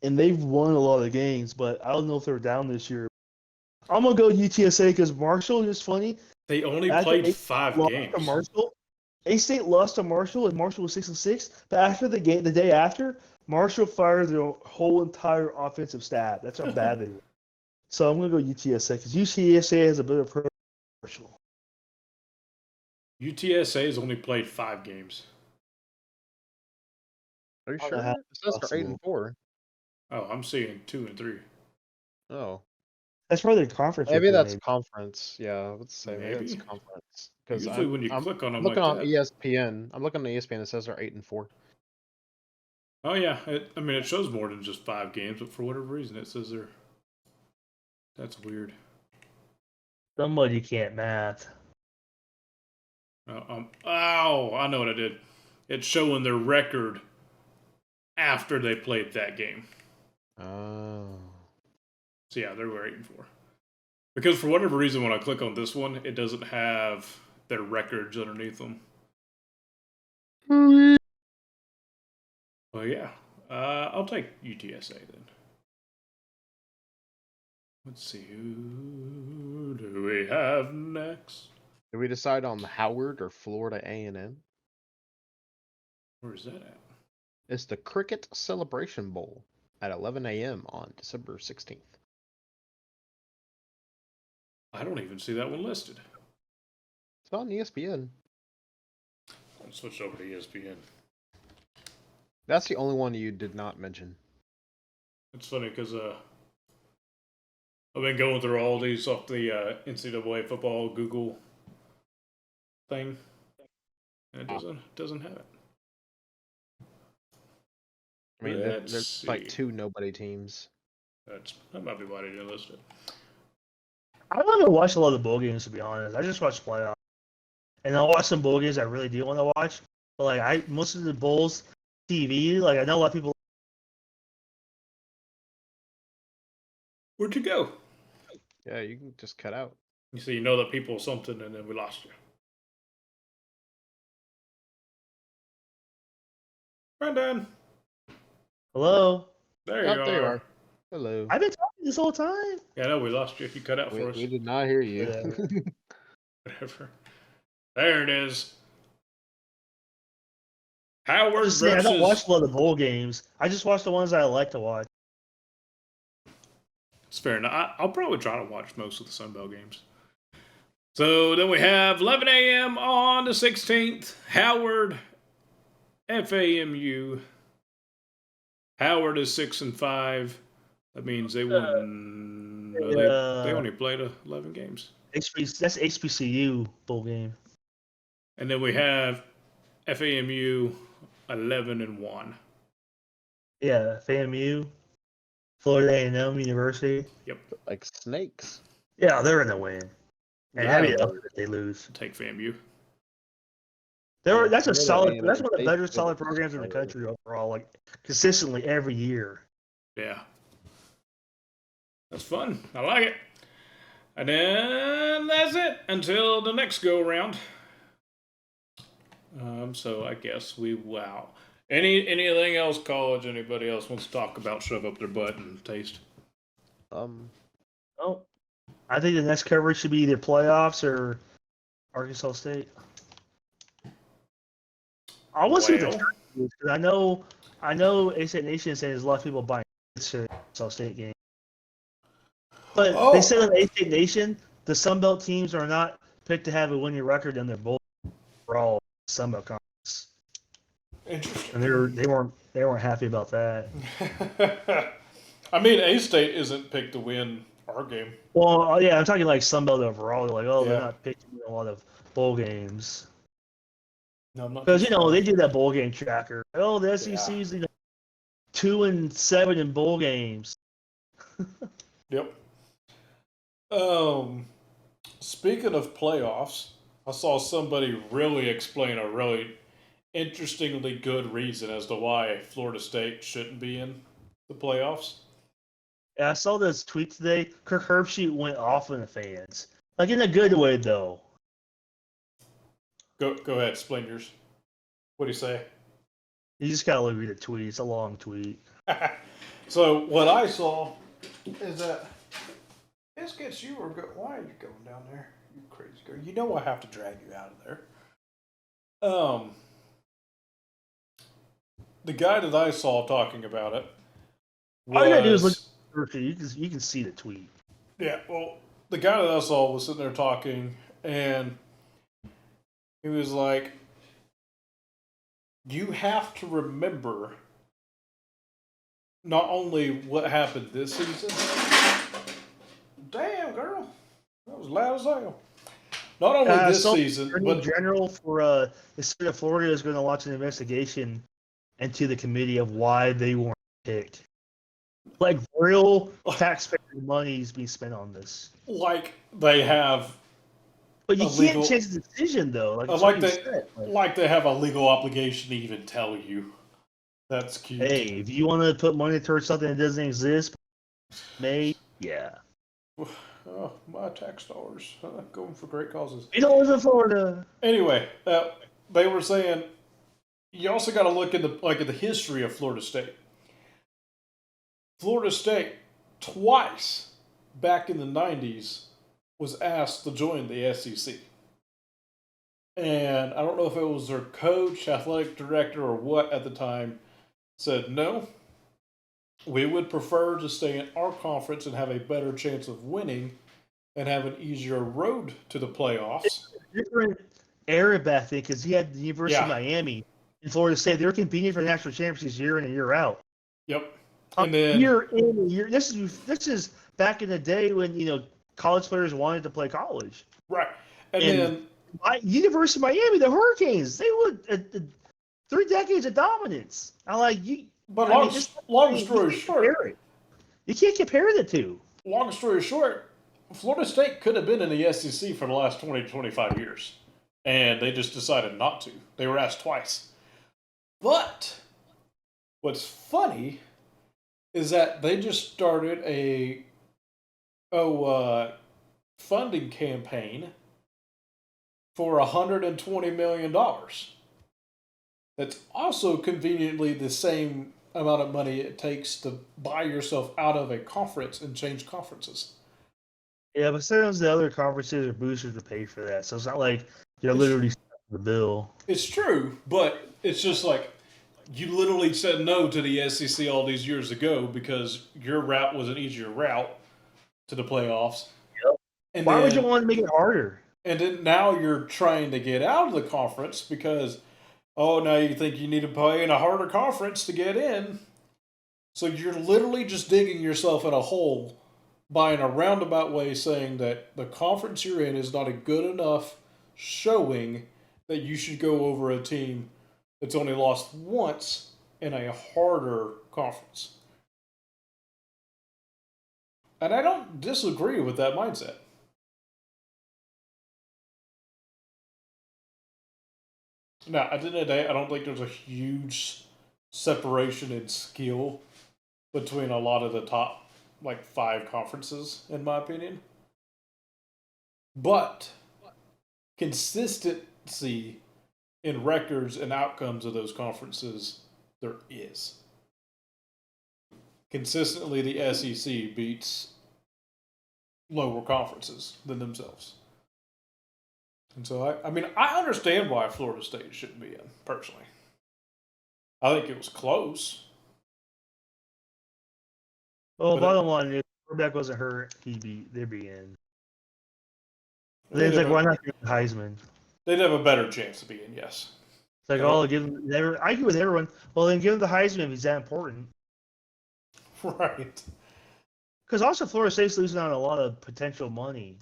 and they've won a lot of games, but I don't know if they're down this year. I'm going to go UTSA because Marshall is funny. They only played 5 games. A-State lost to Marshall, and Marshall was 6-6. But after the day after, Marshall fired their whole entire offensive staff. That's how bad they were. So I'm going to go UTSA because UTSA has a bit of Marshall. UTSA has only played 5 games. Are you sure? It says they're 8-4. Oh, I'm seeing 2 and 3. Oh. That's probably the conference. Maybe record, that's maybe. conference. Yeah, I would say maybe that's Maybe. conference. Because Usually when you click on them looking like on that. ESPN. I'm looking on ESPN. It says they're 8-4. Oh yeah, it shows more than just 5 games, but for whatever reason it says they're. That's weird. Somebody can't math. Oh, I know what I did. It's showing their record after they played that game. Oh. So yeah, they were 8-4. Because for whatever reason, when I click on this one, it doesn't have their records underneath them. Well, yeah, I'll take UTSA then. Let's see, who do we have next? Did we decide on Howard or Florida A&M? Where's that at? It's the Cricket Celebration Bowl at 11 a.m. on December 16th. I don't even see that one listed. It's on ESPN. I'll switch over to ESPN. That's the only one you did not mention. It's funny because I've been going through all these off the NCAA football Google thing, and it doesn't have it. I mean, there's like 2 nobody teams. That might be why they didn't list it. I don't even watch a lot of the bowl games, to be honest. I just watch playoffs. And I'll watch some bowl games I really do want to watch. But like most of the bowls TV, like I know a lot of people. Where'd you go? Yeah, you can just cut out. You see, you know that people something, and then we lost you. Brandon. Hello. There you are. Hello. I've been talking this whole time. Yeah, no, we lost you. You cut out for us. We did not hear you. Whatever. There it is. Howard versus... I don't watch a lot of the bowl games. I just watch the ones I like to watch. It's fair enough. I'll probably try to watch most of the Sun Belt games. So then we have 11 a.m. on the 16th. Howard, FAMU. Howard is 6-5. That means they won. They only played 11 games. That's HBCU bowl game. And then we have FAMU 11-1. Yeah, FAMU, Florida A&M University. Yep. Like snakes. Yeah, they're in the win. And Yeah. if they lose. Take FAMU. That's a solid. That's one of the better solid programs in the country overall. Like consistently every year. Yeah. That's fun. I like it. And then that's it until the next go around. So I guess wow. Anything else college anybody else wants to talk about, shove up their butt and taste? Oh, I think the next coverage should be either playoffs or Arkansas State. I want to see the because I know A-State Nation says there's a lot of people buying to Arkansas State game. But they said on A-State Nation, the Sun Belt teams are not picked to have a winning record in their bowl for all Sun Belt conference. Interesting. And they weren't happy about that. I mean, A-State isn't picked to win our game. Well, yeah, I'm talking like Sun Belt overall. They're like, they're not picked to win a lot of bowl games. No, I'm not. Because they do that bowl game tracker. Oh, the SEC's 2-7 in bowl games. Yep. Speaking of playoffs, I saw somebody really explain a really interestingly good reason as to why Florida State shouldn't be in the playoffs. Yeah, I saw this tweet today. Kirk Herbstreit went off on the fans, like in a good way, though. Go ahead, explain yours. What do you say? You just gotta read the tweet. It's a long tweet. So what I saw is that Biscuits, why are you going down there? You crazy girl. You know I have to drag you out of there. The guy that I saw talking about it all you gotta do is look at the tweet. You can see the tweet. Yeah, well, the guy that I saw was sitting there talking, and he was like, you have to remember not only what happened this season, Damn, girl. That was loud as hell. Not only this season, but in general, for the state of Florida is going to launch an investigation into the committee of why they weren't picked. Like real taxpayer money is being spent on this. Like they have, but you can't change the decision though. Like they have a legal obligation to even tell you. That's cute. Hey, if you want to put money towards something that doesn't exist, yeah. Oh, my tax dollars going for great causes. You don't live in Florida. Anyway, they were saying you also got to look at the history of Florida State. Florida State twice back in the 90s was asked to join the SEC. And I don't know if it was their coach, athletic director, or what at the time said, no, we would prefer to stay in our conference and have a better chance of winning and have an easier road to the playoffs. It's a different era back then because you had the University of Miami and Florida State. They were competing for national championships year in and year out. Yep. And then year in and year. This is back in the day when college players wanted to play college. Right. And then University of Miami, the Hurricanes, they would 3 decades of dominance. But long story short, you can't compare the two. Long story short, Florida State could have been in the SEC for the last 20 to 25 years, and they just decided not to. They were asked twice. But what's funny is that they just started a funding campaign for $120 million. That's also conveniently the same amount of money it takes to buy yourself out of a conference and change conferences. Yeah, but sometimes the other conferences or boosters will pay for that, so it's not like you're literally the bill. It's true, but it's just like you literally said no to the SEC all these years ago because your route was an easier route to the playoffs. Yep. And why would you want to make it harder? And then now you're trying to get out of the conference because, now you think you need to play in a harder conference to get in. So you're literally just digging yourself in a hole by in a roundabout way saying that the conference you're in is not a good enough showing that you should go over a team that's only lost once in a harder conference. And I don't disagree with that mindset. Now, at the end of the day, I don't think there's a huge separation in skill between a lot of the top 5 conferences, in my opinion. But consistency in records and outcomes of those conferences, there is. Consistently, the SEC beats lower conferences than themselves. And so, I understand why Florida State shouldn't be in, personally. I think it was close. Well, bottom line, if quarterback wasn't hurt, they'd be in. Then it's why not give the Heisman? They'd have a better chance to be in, yes. It's give them. I agree with everyone. Well, then give him the Heisman if he's that important. Right. Because also Florida State's losing out on a lot of potential money.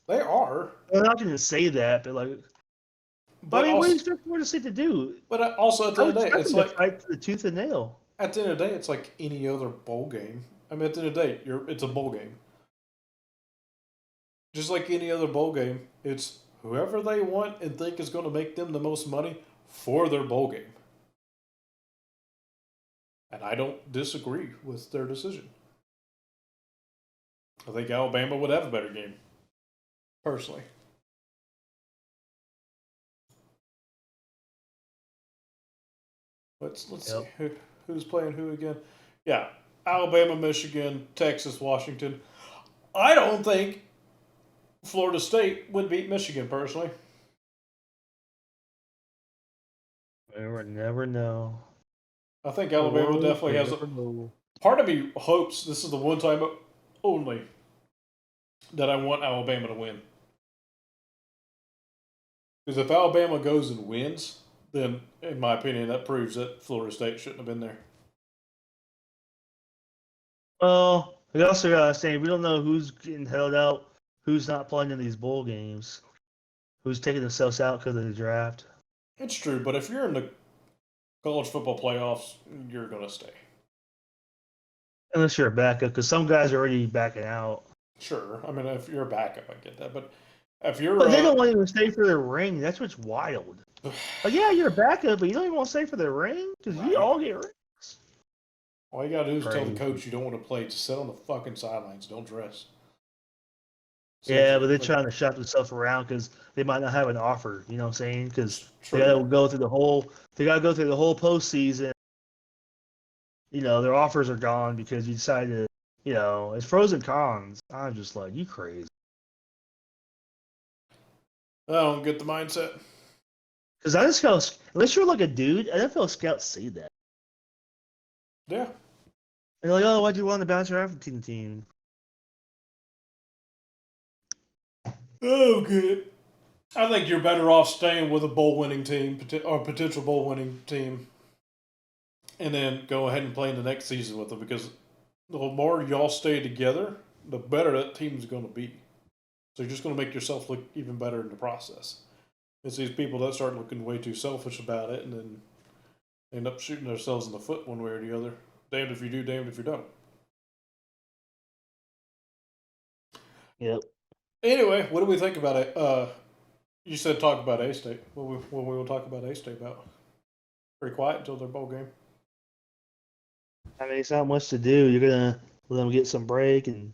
They are. I'm not going to say that, but what do you expect Florida State to do? But also at the end of the day, it's like fight to the tooth and nail. At the end of the day, it's like any other bowl game. At the end of the day, it's a bowl game. Just like any other bowl game, it's whoever they want and think is going to make them the most money for their bowl game. And I don't disagree with their decision. I think Alabama would have a better game, personally. Let's see who's playing who again. Yeah, Alabama, Michigan, Texas, Washington. I don't think Florida State would beat Michigan, personally. We would never know. I think Alabama definitely has part of me hopes this is the one time only that I want Alabama to win. Because if Alabama goes and wins, then, in my opinion, that proves that Florida State shouldn't have been there. Well, We also got saying we don't know who's getting held out, who's not playing in these bowl games, who's taking themselves out because of the draft. It's true, but if you're in the college football playoffs, you're going to stay. Unless you're a backup, because some guys are already backing out. Sure. I mean, if you're a backup, I get that. But if you're. But they don't want you to stay for their ring. That's what's wild. Like, yeah, you're a backup, but you don't even want to stay for their ring? Because you all get rings. All you got to do is tell the coach you don't want to play. Just sit on the fucking sidelines. Don't dress. Yeah, but they're trying to shop themselves around because they might not have an offer. You know what I'm saying? Because they got to go through the whole. They got to go through the whole postseason. You know, their offers are gone because you decided to. You know, it's pros and cons. I'm just like, you crazy. I don't get the mindset. Because I just felt, unless you're like a dude, NFL scouts see that. Yeah. And they're like, oh, why'd you want to bounce around from team? Oh, good. I think you're better off staying with a bowl-winning team or potential bowl-winning team, and then go ahead and play in the next season with them. Because the more y'all stay together, the better that team's going to be. So you're just going to make yourself look even better in the process. It's these people that start looking way too selfish about it, and then end up shooting themselves in the foot one way or the other. Damned if you do, damned if you don't. Yep. Anyway, what do we think about it? You said talk about A-State. What we will talk about A-State about? Pretty quiet until their bowl game. I mean, it's not much to do. You're going to let them get some break and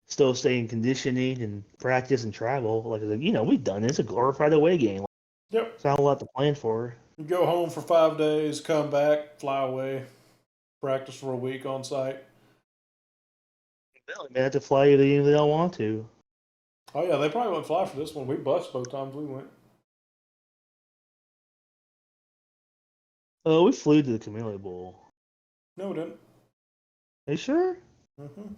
still stay in conditioning and practice and travel. Like, you know, we've done it. It's a glorified away game. Yep. It's not a lot to plan for. You go home for 5 days, come back, fly away, practice for a week on site. They have to fly even if they don't want to. Oh, yeah, they probably wouldn't fly for this one. We bust both times we went. Oh, we flew to the Camille Bowl. No, we didn't. Are you sure? Mm-hmm.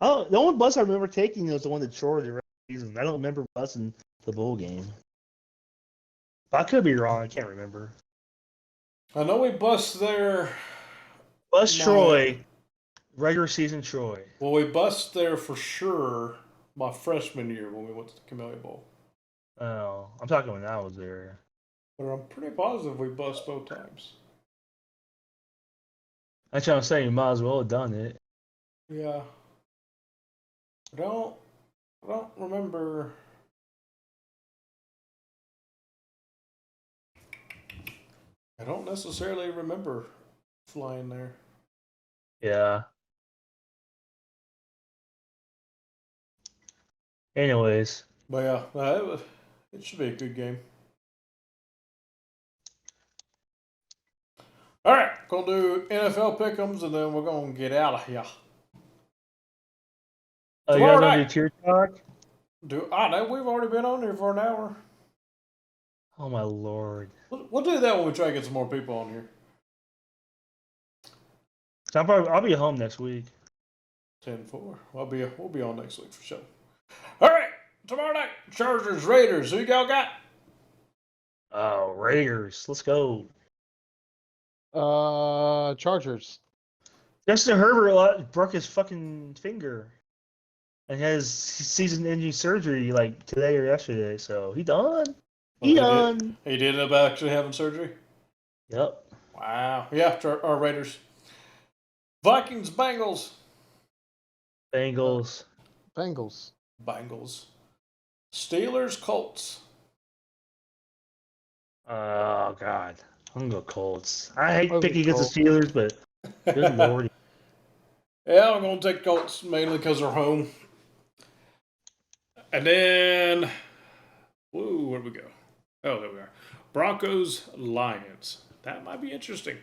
Oh, the only bus I remember taking was the one to Troy the rest of the season. I don't remember busing the bowl game. But I could be wrong. I can't remember. I know we bust there. Bus Troy. Regular season Troy. Well, we bust there for sure my freshman year when we went to the Camellia Bowl. Oh, I'm talking when I was there. But I'm pretty positive we bust both times. That's what I'm saying. You might as well have done it. Yeah. I don't remember. I don't necessarily remember flying there. Yeah. Anyways. But yeah, it should be a good game. All right, gonna do NFL pick'ems and then we're gonna get out of here. Oh, you guys want to do tier talk? I know we've already been on here for an hour. Oh my lord. We'll do that when we try to get some more people on here. So I'll be home next week. 10-4. We'll be on next week for sure. All right, tomorrow night, Chargers, Raiders. Who y'all got? Oh, Raiders. Let's go. Chargers. Justin Herbert broke his fucking finger and has season-ending surgery like today or yesterday. So he done. He done. He did end up actually having surgery? Yep. Wow. Yeah, our Raiders. Vikings, Bengals. Bengals. Steelers, Colts. Oh, God. I'm going to go Colts. I hate picking against the Steelers, but good lord. Yeah, I'm going to take Colts mainly because they're home. And then, where'd we go? Oh, there we are. Broncos, Lions. That might be interesting.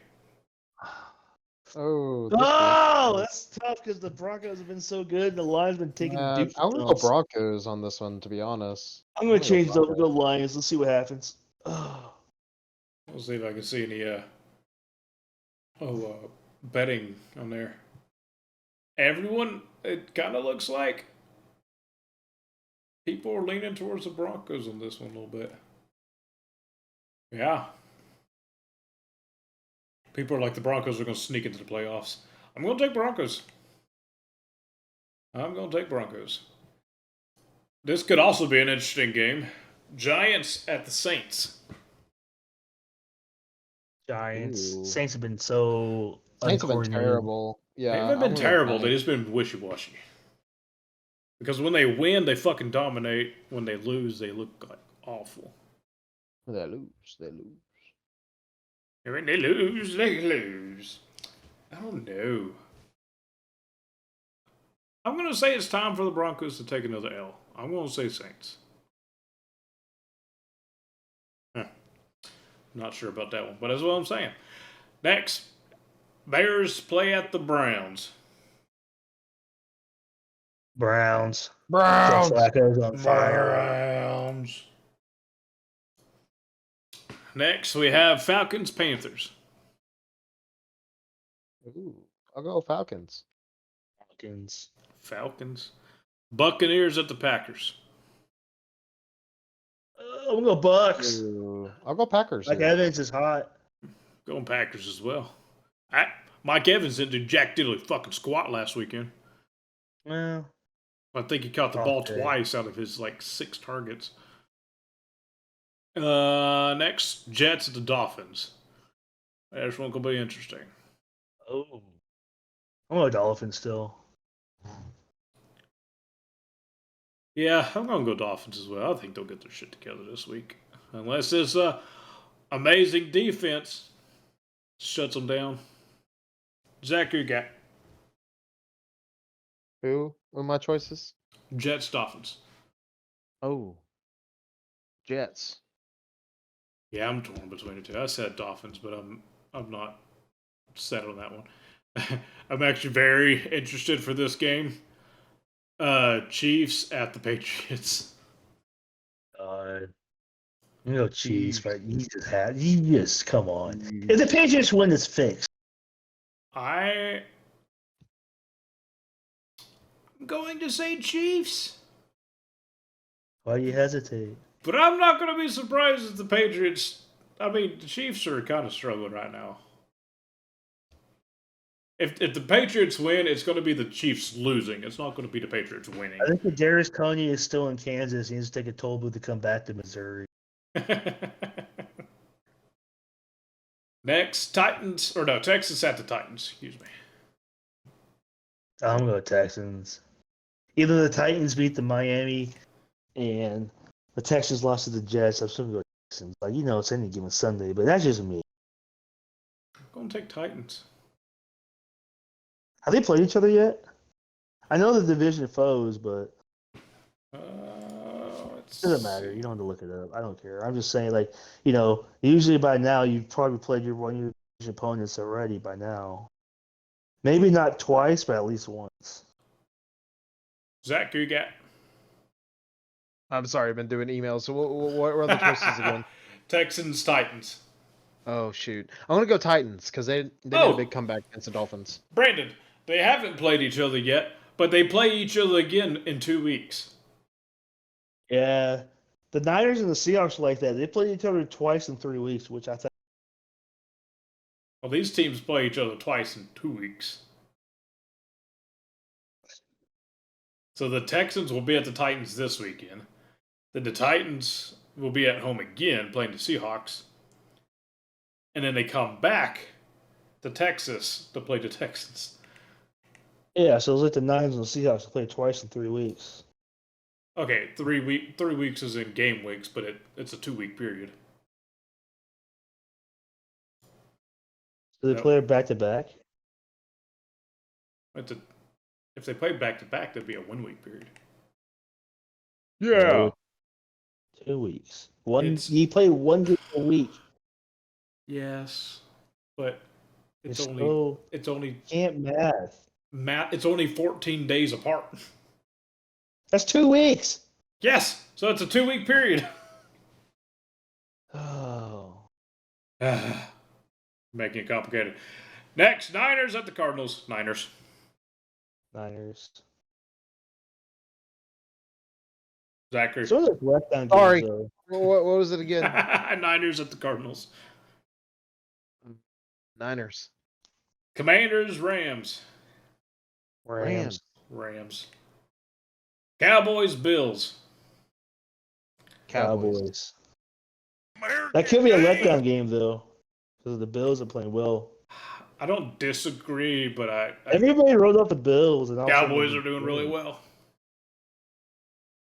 That's tough because the Broncos have been so good and the Lions have been taking deep. I'm going to go Broncos on this one, to be honest. I'm going to change it over to Lions. Let's see what happens. We'll see if I can see any betting on there. Everyone, it kind of looks like people are leaning towards the Broncos on this one a little bit. Yeah. People are like the Broncos are going to sneak into the playoffs. I'm going to take Broncos. This could also be an interesting game. Giants at the Saints. Giants. Ooh. Saints have been so Saints have been uncoordinated. terrible. Yeah, They haven't been terrible. They Giants. just been wishy-washy. Because when they win, they fucking dominate. When they lose, they look like awful. They lose. And when they lose. I don't know. I'm going to say it's time for the Broncos to take another L. I'm going to say Saints. Not sure about that one, but that's what I'm saying. Next, Bears play at the Browns. Browns. Joe Flacco's on fire. Browns. Next, we have Falcons Panthers. Ooh, I'll go Falcons. Falcons. Buccaneers at the Packers. I'm gonna go Bucks. Ooh, I'll go Packers. Mike Evans is hot. Going Packers as well. Mike Evans didn't do jack diddly fucking squat last weekend. Well, I think he caught the ball twice out of his 6 targets. Next, Jets at the Dolphins. This one could be interesting. Oh, I'm going Dolphins still. Yeah, I'm going to go Dolphins as well. I think they'll get their shit together this week. Unless this amazing defense shuts them down. Zach, who you got? Who are my choices? Jets, Dolphins. Oh, Jets. Yeah, I'm torn between the two. I said Dolphins, but I'm not set on that one. I'm actually very interested for this game. Chiefs at the Patriots. You know, Chiefs, but you just come on. If the Patriots win, it's fixed. I'm going to say Chiefs. Why do you hesitate? But I'm not going to be surprised if the Patriots... the Chiefs are kind of struggling right now. If the Patriots win, it's going to be the Chiefs losing. It's not going to be the Patriots winning. I think that Darius Coney is still in Kansas. He needs to take a toll booth to come back to Missouri. Next, Texas at the Titans. Excuse me. I'm going to Texans. Either the Titans beat the Miami and the Texans lost to the Jets. I'm still going to go Texans. It's any given Sunday, but that's just me. I'm going to take Titans. Have they played each other yet? I know the division foes, but it doesn't matter. You don't have to look it up. I don't care. I'm just saying, usually by now you've probably played one of your division opponents already by now. Maybe not twice, but at least once. Zach, who you got? I'm sorry, I've been doing emails. So what are the choices again? Texans, Titans. Oh, shoot. I'm going to go Titans because they made a big comeback against the Dolphins. Brandon, they haven't played each other yet, but they play each other again in 2 weeks. Yeah. The Niners and the Seahawks are like that. They played each other twice in 3 weeks, which I think. Well, these teams play each other twice in 2 weeks. So the Texans will be at the Titans this weekend. Then the Titans will be at home again playing the Seahawks. And then they come back to Texas to play the Texans. Yeah, so it's like the Niners and the Seahawks play twice in 3 weeks. Okay, 3 weeks is in game weeks, but it's a 2-week period. Do they play back to back? If they play back to back, that'd be a 1-week period. Yeah. 2 weeks. You play one game a week. Yes, but it's only can't math. It's only 14 days apart. That's 2 weeks. Yes, so it's a 2-week period. Oh. Making it complicated. Next, Niners at the Cardinals. Niners. Zachary. So like letdown Sorry. games, though. What was it again? Niners at the Cardinals. Niners. Commanders, Rams. Rams. Cowboys, Bills. Cowboys. That could be a letdown game, though, because the Bills are playing well. I don't disagree, but everybody wrote up the Bills, and Cowboys are doing really well.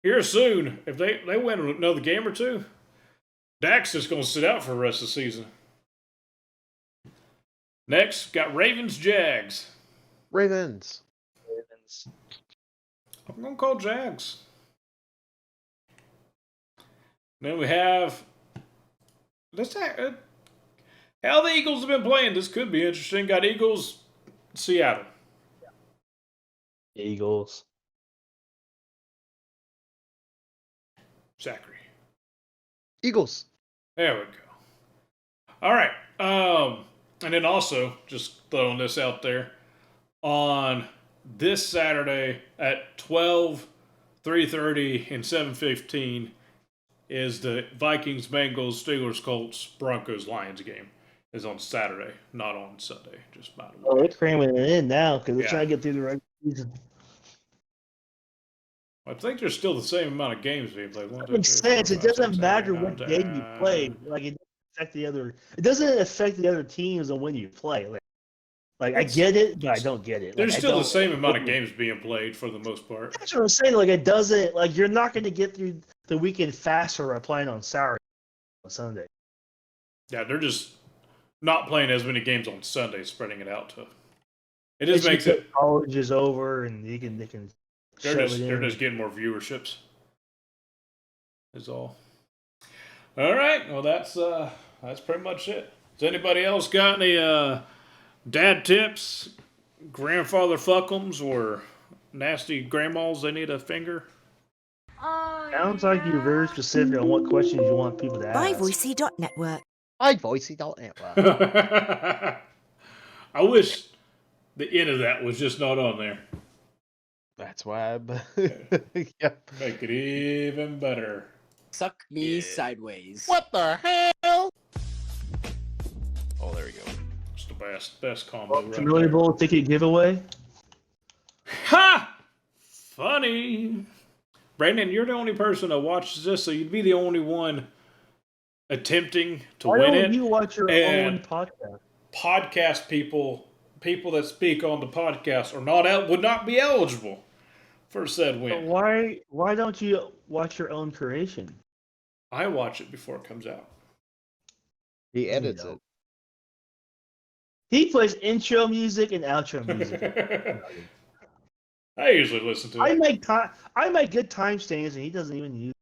Here soon, if they win another game or two, Dak's just going to sit out for the rest of the season. Next, got Ravens, Jags. Ravens. I'm going to call Jags. Then we have how the Eagles have been playing. This could be interesting. Got Eagles, Seattle. Eagles. Zachary. Eagles. There we go. All right. And then also, just throwing this out there, on this Saturday at 12, 3:30, and 7:15 is the Vikings, Bengals, Steelers, Colts, Broncos, Lions game. Is on Saturday, not on Sunday. Just by the way. Oh, they're cramming it in now because they're trying to get through the regular season. I think there's still the same amount of games being played. That makes sense. It doesn't matter what game you play. Like it doesn't affect the other teams on when you play. Like I get it, but I don't get it. There's still the same amount of games being played for the most part. That's what I'm saying. Like it doesn't. Like you're not going to get through the weekend faster by playing on Saturday, on Sunday. Yeah, they're just not playing as many games on Sunday, spreading it out to. It just makes it. College is over, and they can. They're just getting more viewerships. Is all. All right. Well, that's pretty much it. Does anybody else got any dad tips, grandfather fuckums, or nasty grandmas they need a finger? Sounds like you're very specific on what questions you want people to ask. iVoicey.network. iVoicey.network. I wish the end of that was just not on there. That's why Yep. Make it even better. Suck me sideways. What the hell? Oh, there we go. It's the best combo right Familiar there. Bowl ticket giveaway. Ha! Funny. Brandon, you're the only person that watches this, so you'd be the only one attempting to win it. Why don't you watch your own podcast? Podcast people that speak on the podcast would not be eligible for said win. But why don't you watch your own creation? I watch it before it comes out. He edits it. He plays intro music and outro music. I usually listen to it. I make good timestamps, and he doesn't even use.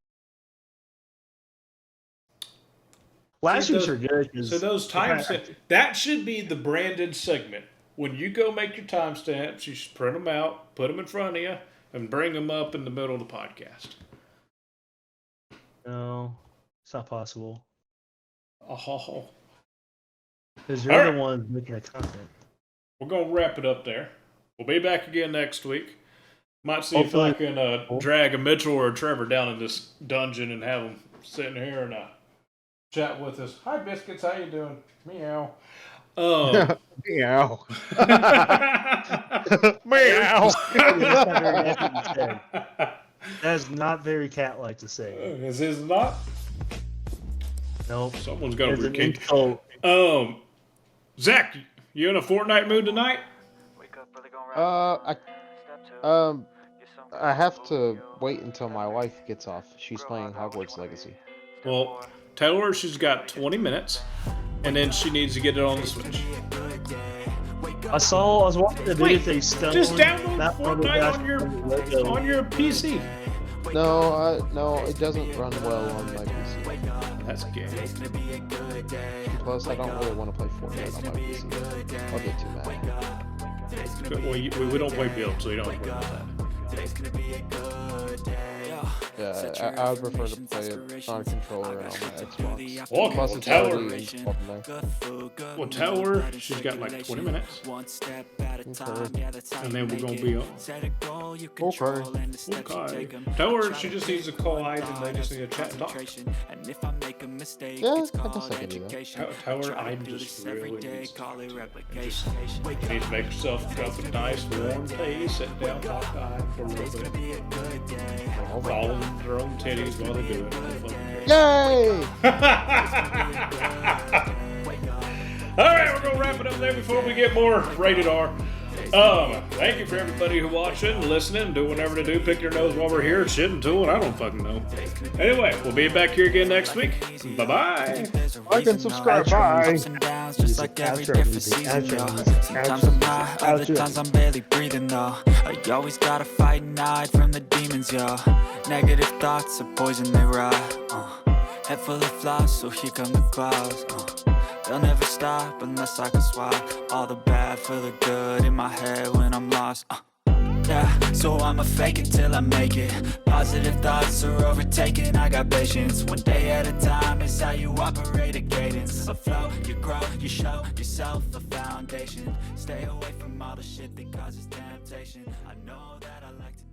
Last week's are good. So those timestamps, that should be the Brandon segment. When you go make your timestamps, you should print them out, put them in front of you, and bring them up in the middle of the podcast. No, it's not possible. Oh. Because you're the one making the content. We're going to wrap it up there. We'll be back again next week. Might see if I can drag a Mitchell or a Trevor down in this dungeon and have them sitting here and chat with us. Hi, Biscuits. How you doing? Meow. Meow. Meow. That's not very cat-like to say. Is this not? Nope. Someone's got to be kicked. Zach, you in a Fortnite mood tonight? I have to wait until my wife gets off. She's playing Hogwarts Legacy. Well, tell her she's got 20 minutes, and then she needs to get it on the Switch. I was watching the video. They just download Fortnite on your PC. No, it doesn't run well on my PC. That's gay. Plus, I don't really want to play Fortnite on my PC. I'll get too mad. Well, we don't play build, so you don't have to worry about that. Yeah, I would prefer to play it on a controller and on my Xbox. Well, Plus, we'll it's tell already her. installed in there. We'll tell her she's got like 20 minutes. Okay. And then we're going to be on. Okay. Tell her she just needs to call Iden and they just need to chat and talk. Yeah, I guess I can do that. Tell her Iden just really needs to talk to you. Just needs to make herself cup of nice warm tea, sit down, talk to Iden for a little bit. Fall in their own titties while they do it. Yay! Alright, we're gonna wrap it up there before we get more rated R. Thank you for everybody who watching, listening, doing whatever to do. Pick your nose while we're here, shitting to it. I don't fucking know. Anyway, we'll be back here again next week. Bye-bye. Like and subscribe. Bye. Just like every different season, yo. Sometimes I'm high, other times I'm barely breathing, though. I always gotta fight and hide from the demons, yo. Negative thoughts are poison, they rot. Head full of flies, so here come the clouds. They'll never stop unless I can swap all the bad for the good in my head when I'm lost. Yeah, so I'ma fake it till I make it. Positive thoughts are overtaken, I got patience. One day at a time is how you operate a cadence. A flow, you grow, you show yourself a foundation. Stay away from all the shit that causes temptation. I know that I like to